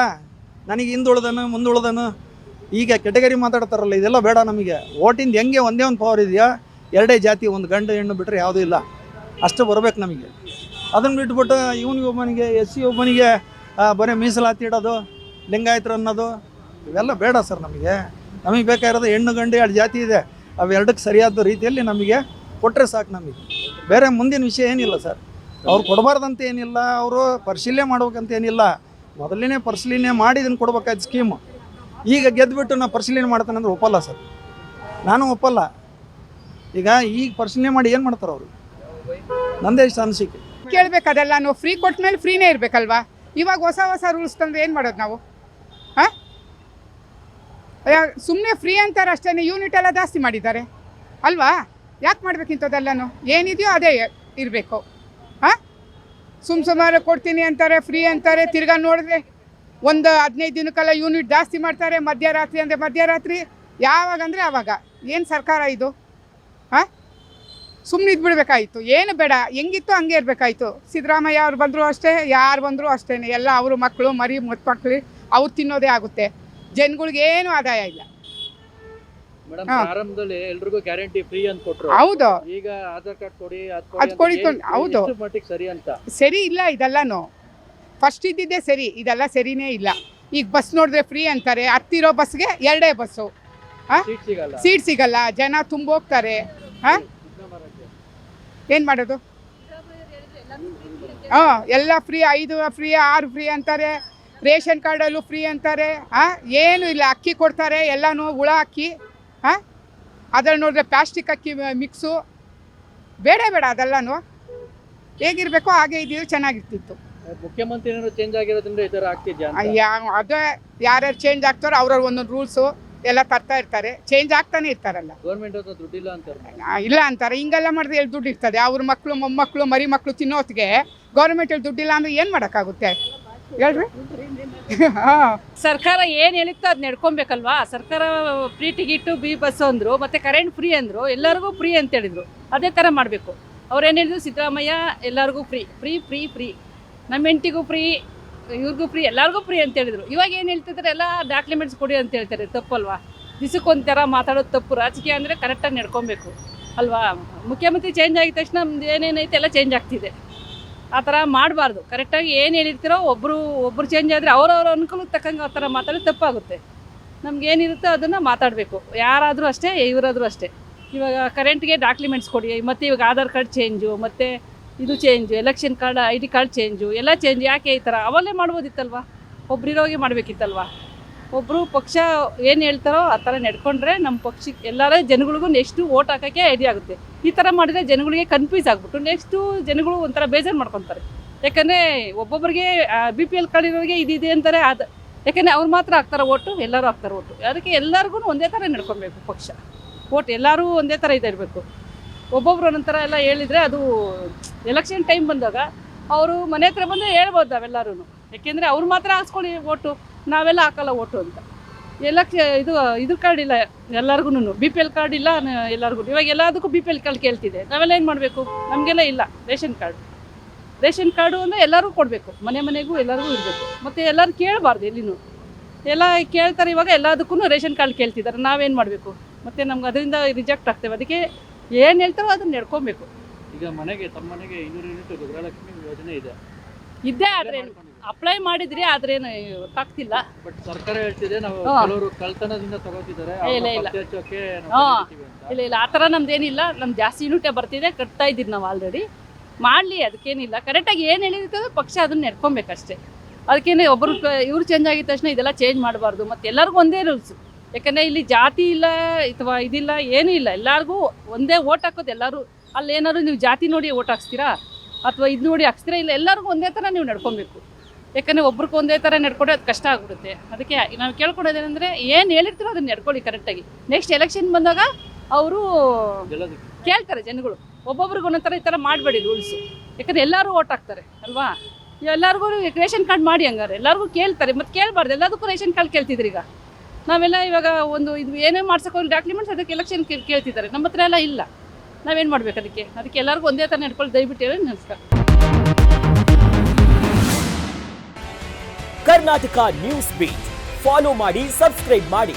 ನನಗೆ ಹಿಂದುಳಿದನು ಮುಂದುಳಿದನು ಈಗ ಕೆಟಗರಿ ಮಾತಾಡ್ತಾರಲ್ಲ, ಇದೆಲ್ಲ ಬೇಡ ನಮಗೆ. ಓಟಿಂದ ಹೆಂಗೆ ಒಂದೇ ಒಂದು ಪವರ್ ಇದೆಯಾ, 2 ಜಾತಿ, ಒಂದು ಗಂಡು ಹೆಣ್ಣು ಬಿಟ್ಟರೆ ಯಾವುದೂ ಇಲ್ಲ, ಅಷ್ಟು ಬರಬೇಕು ನಮಗೆ. ಅದನ್ನು ಬಿಟ್ಬಿಟ್ಟು ಇವನಿಗೆ ಒಬ್ಬನಿಗೆ SC ಒಬ್ಬನಿಗೆ ಬರೀ ಮೀಸಲಾತಿ ಇಡೋದು, ಲಿಂಗಾಯತರು ಅನ್ನೋದು ಇವೆಲ್ಲ ಬೇಡ ಸರ್ ನಮಗೆ. ನಮಗೆ ಬೇಕಾಗಿರೋದು ಹೆಣ್ಣು ಗಂಡು 2 ಜಾತಿ ಇದೆ, ಅವೆರಡಕ್ಕೆ ಸರಿಯಾದ ರೀತಿಯಲ್ಲಿ ನಮಗೆ ಕೊಟ್ಟರೆ ಸಾಕು. ನಮಗೆ ಬೇರೆ ಮುಂದಿನ ವಿಷಯ ಏನಿಲ್ಲ ಸರ್. ಅವ್ರು ಕೊಡಬಾರ್ದಂತ ಏನಿಲ್ಲ, ಅವರು ಪರಿಶೀಲನೆ ಮಾಡ್ಬೇಕಂತ ಏನಿಲ್ಲ. ಮೊದಲನೇ ಪರಿಶೀಲನೆ ಮಾಡಿ ಇದನ್ನು ಕೊಡ್ಬೇಕಾಯ್ತು ಸ್ಕೀಮು. ಈಗ ಗೆದ್ದುಬಿಟ್ಟು ನಾನು ಪರಿಶೀಲನೆ ಮಾಡ್ತಾನೆ ಅಂದ್ರೆ ಒಪ್ಪಲ್ಲ ಸರ್, ನಾನು ಒಪ್ಪಲ್ಲ. ಈಗ ಪರಿಶೀಲನೆ ಮಾಡಿ ಏನು ಮಾಡ್ತಾರೆ ಅವರು? ನಂದೇ ಇಷ್ಟ ಅನಿಸಿಕೆ. ಕೇಳಬೇಕು ಅದೆಲ್ಲ. ನಾವು ಫ್ರೀ ಕೊಟ್ಟ ಮೇಲೆ ಫ್ರೀನೇ ಇರಬೇಕಲ್ವಾ? ಇವಾಗ ಹೊಸ ರೂಲ್ಸ್ ತಂದ್ರೆ ಏನು ಮಾಡೋದು ನಾವು? ಸುಮ್ಮನೆ ಫ್ರೀ ಅಂತಾರೆ ಅಷ್ಟೇ, ಯೂನಿಟ್ ಎಲ್ಲ ಜಾಸ್ತಿ ಮಾಡಿದ್ದಾರೆ ಅಲ್ವಾ? ಯಾಕೆ ಮಾಡ್ಬೇಕಿಂಥದ್ದೆಲ್ಲನೂ? ಏನಿದೆಯೋ ಅದೇ ಇರಬೇಕು. ಸುಮಾರು ಕೊಡ್ತೀನಿ ಅಂತಾರೆ, ಫ್ರೀ ಅಂತಾರೆ, ತಿರ್ಗಾ ನೋಡಿದ್ರೆ ಒಂದು 15 ದಿನಕ್ಕೆಲ್ಲ ಯೂನಿಟ್ ಜಾಸ್ತಿ ಮಾಡ್ತಾರೆ. ಮಧ್ಯರಾತ್ರಿ ಅಂದರೆ ಮಧ್ಯರಾತ್ರಿ, ಯಾವಾಗಂದರೆ ಆವಾಗ. ಏನು ಸರ್ಕಾರ ಇದು? ಸುಮ್ಮನೆ ಇದ್ಬಿಡ್ಬೇಕಾಯಿತು, ಏನು ಬೇಡ, ಹೆಂಗಿತ್ತು ಹಂಗೆ ಇರಬೇಕಾಯ್ತು. ಸಿದ್ದರಾಮಯ್ಯ ಅವ್ರು ಬಂದರು ಅಷ್ಟೇ, ಯಾರು ಬಂದರೂ ಅಷ್ಟೇ, ಎಲ್ಲ ಅವರು ಮಕ್ಕಳು ಮರಿ ಮಕ್ಕಳು ಅವ್ರು ತಿನ್ನೋದೇ ಆಗುತ್ತೆ. ಜನಗಳಿಗೆ ಏನು ಆದಾಯ ಇಲ್ಲ. ಮೇಡಮ್, ಪ್ರಾರಂಭದಲ್ಲಿ ಎಲ್ರಿಗೂ ಗ್ಯಾರಂಟಿ ಫ್ರೀ ಅಂತ ಕೊಟ್ಟರು. ಹೌದು. ಈಗ ಆಧಾರ್ ಕಾರ್ಡ್ ಕೊಡಿ, ಅದು ಕೊಡಿ. ಹೌದು, ಮಟ್ಟಿಗೆ ಸರಿ ಅಂತ? ಸರಿ ಇಲ್ಲ ಇದೆಲ್ಲನೂ. ಫಸ್ಟ್ ಇದ್ದಿದ್ದೇ ಸರಿ, ಇದೆಲ್ಲ ಸರಿನೇ ಇಲ್ಲ. ಈಗ ಬಸ್ ನೋಡಿದ್ರೆ ಫ್ರೀ ಅಂತಾರೆ, ಹತ್ತಿರೋ ಬಸ್ಗೆ 2 ಬಸ್ಸು, ಸೀಟ್ ಸಿಗಲ್ಲ, ಜನ ತುಂಬೋಗ್ತಾರೆ. ಏನು ಮಾಡೋದು? ಎಲ್ಲ ಫ್ರೀ, 5 ಫ್ರೀ, 6 ಫ್ರೀ ಅಂತಾರೆ. ರೇಷನ್ ಕಾರ್ಡಲ್ಲೂ ಫ್ರೀ ಅಂತಾರೆ. ಏನು ಇಲ್ಲ, ಅಕ್ಕಿ ಕೊಡ್ತಾರೆ ಎಲ್ಲನೂ ಹುಳ ಅಕ್ಕಿ. ಅದ್ರಲ್ಲಿ ನೋಡಿದ್ರೆ ಪ್ಲಾಸ್ಟಿಕ್ ಅಕ್ಕಿ ಮಿಕ್ಸು. ಬೇಡ ಅದೆಲ್ಲನೂ ಹೇಗಿರಬೇಕೋ ಹಾಗೆ ಇದ್ದಿದ್ದು ಚೆನ್ನಾಗಿರ್ತಿತ್ತು. ಮುಖ್ಯಮಂತ್ರಿ ಚೇಂಜ್ ಆಗಿರೋದ್ರಿಂದ ಈ ಥರ ಆಗ್ತಿದ್ಯಾ? ಅದೇ ಯಾರ್ಯಾರು ಚೇಂಜ್ ಆಗ್ತಾರೋ ಅವ್ರವ್ರ ಒಂದೊಂದು ರೂಲ್ಸು ಎಲ್ಲ ತರ್ತಾ ಇರ್ತಾರೆ, ಚೇಂಜ್ ಆಗ್ತಾನೆ ಇರ್ತಾರಲ್ಲ. ಗೌರ್ಮೆಂಟ್ ಹತ್ರ ದುಡ್ಡಿಲ್ಲ ಅಂತಾರೆ. ಇಲ್ಲ ಅಂತಾರೆ. ಹಿಂಗೆಲ್ಲ ಮಾಡಿದ್ರೆ ಎಲ್ಲಿ ದುಡ್ಡು ಇರ್ತದೆ? ಅವ್ರ ಮಕ್ಕಳು ಮೊಮ್ಮಕ್ಕಳು ಮರಿ ಮಕ್ಕಳು ತಿನ್ನೋತ್ತಿಗೆ ಗೌರ್ಮೆಂಟಲ್ಲಿ ದುಡ್ಡಿಲ್ಲ ಅಂದರೆ ಏನು ಮಾಡೋಕ್ಕಾಗುತ್ತೆ ಹೇಳ್ರಿ? ಸರ್ಕಾರ ಏನು ಹೇಳಿತ್ತೋ ಅದು ನಡ್ಕೊಬೇಕಲ್ವಾ. ಸರ್ಕಾರ ಫ್ರೀ ಟಿಕೆಟು ಬಿ ಬಸ್ ಅಂದರು, ಮತ್ತು ಕರೆಂಟ್ ಫ್ರೀ ಅಂದರು, ಎಲ್ಲರಿಗೂ ಫ್ರೀ ಅಂತ ಹೇಳಿದರು. ಅದೇ ಥರ ಮಾಡಬೇಕು. ಅವ್ರು ಏನು ಹೇಳಿದ್ರು, ಸಿದ್ದರಾಮಯ್ಯ ಎಲ್ಲರಿಗೂ ಫ್ರೀ ಫ್ರೀ ಫ್ರೀ ಫ್ರೀ, ನಮ್ಮ ಹೆಂಡ್ತಿಗೂ ಫ್ರೀ, ಇವ್ರಿಗೂ ಫ್ರೀ, ಎಲ್ಲರಿಗೂ ಫ್ರೀ ಅಂತ ಹೇಳಿದರು. ಇವಾಗ ಏನು ಹೇಳ್ತಿದ್ದಾರೆ, ಎಲ್ಲ ಡಾಕ್ಯುಮೆಂಟ್ಸ್ ಕೊಡಿ ಅಂತ ಹೇಳ್ತಾರೆ. ತಪ್ಪಲ್ವಾ? ದಿಸಕ್ಕೊಂಥರ ಮಾತಾಡೋದು ತಪ್ಪು. ರಾಜಕೀಯ ಅಂದರೆ ಕರೆಕ್ಟಾಗಿ ನಡ್ಕೊಬೇಕು ಅಲ್ವಾ? ಮುಖ್ಯಮಂತ್ರಿ ಚೇಂಜ್ ಆಗಿದ ತಕ್ಷಣ ನಮ್ದು ಏನೇನೈತೆ ಎಲ್ಲ ಚೇಂಜ್ ಆಗ್ತಿದೆ. ಆ ಥರ ಮಾಡಬಾರ್ದು. ಕರೆಕ್ಟಾಗಿ ಏನು ಹೇಳಿರ್ತೀರೋ ಒಬ್ಬರು ಚೇಂಜ್ ಆದರೆ ಅವ್ರವ್ರ ಅನುಕೂಲಕ್ಕೆ ತಕ್ಕಂಗೆ ಆ ಥರ ಮಾತಾಡೋದು ತಪ್ಪಾಗುತ್ತೆ. ನಮಗೇನಿರುತ್ತೋ ಅದನ್ನು ಮಾತಾಡಬೇಕು. ಯಾರಾದರೂ ಅಷ್ಟೇ, ಇವರಾದರೂ ಅಷ್ಟೇ. ಇವಾಗ ಕರೆಂಟ್ಗೆ ಡಾಕ್ಯುಮೆಂಟ್ಸ್ ಕೊಡಿ, ಮತ್ತು ಇವಾಗ ಆಧಾರ್ ಕಾರ್ಡ್ ಚೇಂಜು, ಮತ್ತು ಇದು change, election card, ID card change, ಎಲ್ಲ ಚೇಂಜ್. ಯಾಕೆ ಈ ಥರ? ಅವಲ್ಲೇ ಮಾಡ್ಬೋದಿತ್ತಲ್ವ? ಒಬ್ರಿರೋಗಿ ಮಾಡಬೇಕಿತ್ತಲ್ವ? ಒಬ್ಬರು ಪಕ್ಷ ಏನು ಹೇಳ್ತಾರೋ ಆ ಥರ ನಡ್ಕೊಂಡ್ರೆ ನಮ್ಮ ಪಕ್ಷಕ್ಕೆ ಎಲ್ಲರ ಜನಗಳಿಗೂ ನೆಕ್ಸ್ಟು ವೋಟ್ ಹಾಕೋಕ್ಕೆ ಐಡಿಯಾ ಆಗುತ್ತೆ. ಈ ಥರ ಮಾಡಿದ್ರೆ ಜನಗಳಿಗೆ ಕನ್ಫ್ಯೂಸ್ ಆಗಿಬಿಟ್ಟು ನೆಕ್ಸ್ಟು ಜನಗಳು ಒಂಥರ ಬೇಜಾರು ಮಾಡ್ಕೊತಾರೆ. ಯಾಕಂದರೆ ಒಬ್ಬೊಬ್ಬರಿಗೆ BPL ಕಾರ್ಡ್ ಇರೋರಿಗೆ ಇದಿದೆ ಅಂತಾರೆ. ಅದು ಯಾಕಂದರೆ ಅವ್ರು ಮಾತ್ರ ಹಾಕ್ತಾರೆ ಓಟು, ಎಲ್ಲರೂ ಹಾಕ್ತಾರೆ ಓಟು. ಅದಕ್ಕೆ ಎಲ್ಲರಿಗೂ ಒಂದೇ ಥರ ನಡ್ಕೊಬೇಕು ಪಕ್ಷ. ಓಟ್ ಎಲ್ಲರೂ ಒಂದೇ ಥರ ಇರಬೇಕು. ಒಬ್ಬೊಬ್ರು ಒಂದೊಂಥರ ಎಲ್ಲ ಹೇಳಿದರೆ ಅದು ಎಲೆಕ್ಷನ್ ಟೈಮ್ ಬಂದಾಗ ಅವರು ಮನೆ ಹತ್ರ ಬಂದು ಹೇಳ್ಬೋದು ನಾವೆಲ್ಲರೂ. ಯಾಕೆಂದರೆ ಅವ್ರು ಮಾತ್ರ ಹಾಕ್ಸ್ಕೊಳ್ಳಿ ಓಟು, ನಾವೆಲ್ಲ ಹಾಕಲ್ಲ ಓಟು ಅಂತ. ಇದು ಕಾರ್ಡ್ ಇಲ್ಲ ಎಲ್ಲರಿಗೂ, BPL ಕಾರ್ಡ್ ಇಲ್ಲ ಎಲ್ಲರಿಗೂ. ಇವಾಗ ಎಲ್ಲದಕ್ಕೂ BPL ಕಾರ್ಡ್ ಕೇಳ್ತಿದೆ. ನಾವೆಲ್ಲ ಏನು ಮಾಡಬೇಕು? ನಮಗೆಲ್ಲ ಇಲ್ಲ ರೇಷನ್ ಕಾರ್ಡು ಅಂದರೆ ಎಲ್ಲರಿಗೂ ಕೊಡಬೇಕು, ಮನೆಗೂ ಎಲ್ಲರಿಗೂ ಇರಬೇಕು. ಮತ್ತು ಎಲ್ಲರೂ ಕೇಳಬಾರ್ದು ಎಲ್ಲಿನೂ. ಎಲ್ಲ ಕೇಳ್ತಾರೆ ಇವಾಗ, ಎಲ್ಲದಕ್ಕೂ ರೇಷನ್ ಕಾರ್ಡ್ ಕೇಳ್ತಿದ್ದಾರೆ. ನಾವೇನು ಮಾಡಬೇಕು? ಮತ್ತು ನಮ್ಗೆ ಅದರಿಂದ ರಿಜೆಕ್ಟ್ ಆಗ್ತೇವೆ. ಅದಕ್ಕೆ ಏನು ಹೇಳ್ತಾರೋ ಅದನ್ನ ನಡ್ಕೊಬೇಕು. ಈಗ ತಮ್ಮ ಮನೆಗೆ 200 ಯೂನಿಟ್ ಗೃಹಲಕ್ಷ್ಮಿ ಯೋಜನೆ ಇದೆ. ಆದರೆ ಅಪ್ಲೈ ಮಾಡಿದ್ರಿ, ಆದ್ರೇನು ಗೊತ್ತಾಗ್ತಿಲ್ಲ. ಬಟ್ ಸರ್ಕಾರ ಹೇಳ್ತಿದೆ ನಾವು ಕೆಲವರು ಕಳ್ತನದಿಂದ ತಗೋತಿದ್ದಾರೆ. ಇಲ್ಲ ಆ ಥರ ನಮ್ದೇನಿಲ್ಲ. ನಮ್ದು ಜಾಸ್ತಿ ಯೂನಿಟೇ ಬರ್ತಿದೆ, ಕಟ್ತಾ ಇದ್ದೀವಿ ನಾವು ಆಲ್ರೆಡಿ. ಮಾಡಲಿ, ಅದಕ್ಕೇನಿಲ್ಲ. ಕರೆಕ್ಟಾಗಿ ಏನು ಹೇಳಿರ್ತದೆ ಪಕ್ಷ ಅದನ್ನ ನಡ್ಕೊಬೇಕಷ್ಟೇ. ಅದಕ್ಕೇನೆ ಒಬ್ಬರು ಇವ್ರು ಚೇಂಜ್ ಆಗಿದ ತಕ್ಷಣ ಇದೆಲ್ಲ ಚೇಂಜ್ ಮಾಡಬಾರ್ದು. ಮತ್ತು ಎಲ್ಲರಿಗೂ ಒಂದೇ ರೂಲ್ಸು. ಯಾಕಂದರೆ ಇಲ್ಲಿ ಜಾತಿ ಇಲ್ಲ ಅಥವಾ ಇದಿಲ್ಲ, ಏನೂ ಇಲ್ಲ. ಎಲ್ಲರಿಗೂ ಒಂದೇ ಓಟ್ ಹಾಕೋದು ಎಲ್ಲರೂ. ಅಲ್ಲೇನಾದ್ರು ನೀವು ಜಾತಿ ನೋಡಿ ಓಟ್ ಹಾಕ್ಸ್ತೀರಾ ಅಥವಾ ಇದು ನೋಡಿ ಹಾಕ್ಸ್ತೀರಾ? ಇಲ್ಲ, ಎಲ್ಲರಿಗೂ ಒಂದೇ ಥರ ನೀವು ನಡ್ಕೊಬೇಕು. ಯಾಕಂದರೆ ಒಬ್ರಿಗೆ ಒಂದೇ ಥರ ನಡ್ಕೊಂಡ್ರೆ ಅದು ಕಷ್ಟ ಆಗ್ಬಿಡುತ್ತೆ. ಅದಕ್ಕೆ ನಾವು ಕೇಳ್ಕೊಡೋದೇನೆಂದರೆ, ಏನು ಹೇಳಿರ್ತೀರೋ ಅದನ್ನ ನಡ್ಕೊಳ್ಳಿ ಕರೆಕ್ಟಾಗಿ. ನೆಕ್ಸ್ಟ್ ಎಲೆಕ್ಷನ್ ಬಂದಾಗ ಅವರು ಕೇಳ್ತಾರೆ ಜನಗಳು. ಒಬ್ಬೊಬ್ರಿಗೆ ಒಂದೊಂದು ಥರ ಈ ಥರ ಮಾಡಬೇಡಿ ರೂಲ್ಸು. ಯಾಕಂದರೆ ಎಲ್ಲರೂ ಓಟ್ ಹಾಕ್ತಾರೆ ಅಲ್ವಾ? ಎಲ್ಲರಿಗೂ ರೇಷನ್ ಕಾರ್ಡ್ ಮಾಡಿ, ಹಂಗಾರೆ ಎಲ್ಲರಿಗೂ ಕೇಳ್ತಾರೆ. ಮತ್ತು ಕೇಳಬಾರ್ದು, ಎಲ್ಲದಕ್ಕೂ ರೇಷನ್ ಕಾರ್ಡ್ ಕೇಳ್ತಿದ್ರು. ಈಗ ನಾವೆಲ್ಲ ಇವಾಗ ಒಂದು ಇದು ಏನೇ ಮಾಡ್ಸೋಕೆ ಡಾಕ್ಯುಮೆಂಟ್ಸ್ ಅದಕ್ಕೆ ಎಲೆಕ್ಷನ್ ಕೇಳ್ತಿದ್ದಾರೆ. ನಮ್ಮ ಹತ್ರ ಎಲ್ಲ ಇಲ್ಲ. ನಾವೇನು ಮಾಡಬೇಕು? ಅದಕ್ಕೆ ಎಲ್ಲರಿಗೂ ಒಂದೇ ಥರ ನಡ್ಕೊಳ್ಳಿ ದಯವಿಟ್ಟು ಹೇಳಿ. ನಮಸ್ಕಾರ. ಕರ್ನಾಟಕ ನ್ಯೂಸ್ ಬೀಟ್ ಫಾಲೋ ಮಾಡಿ, ಸಬ್ಸ್ಕ್ರೈಬ್ ಮಾಡಿ.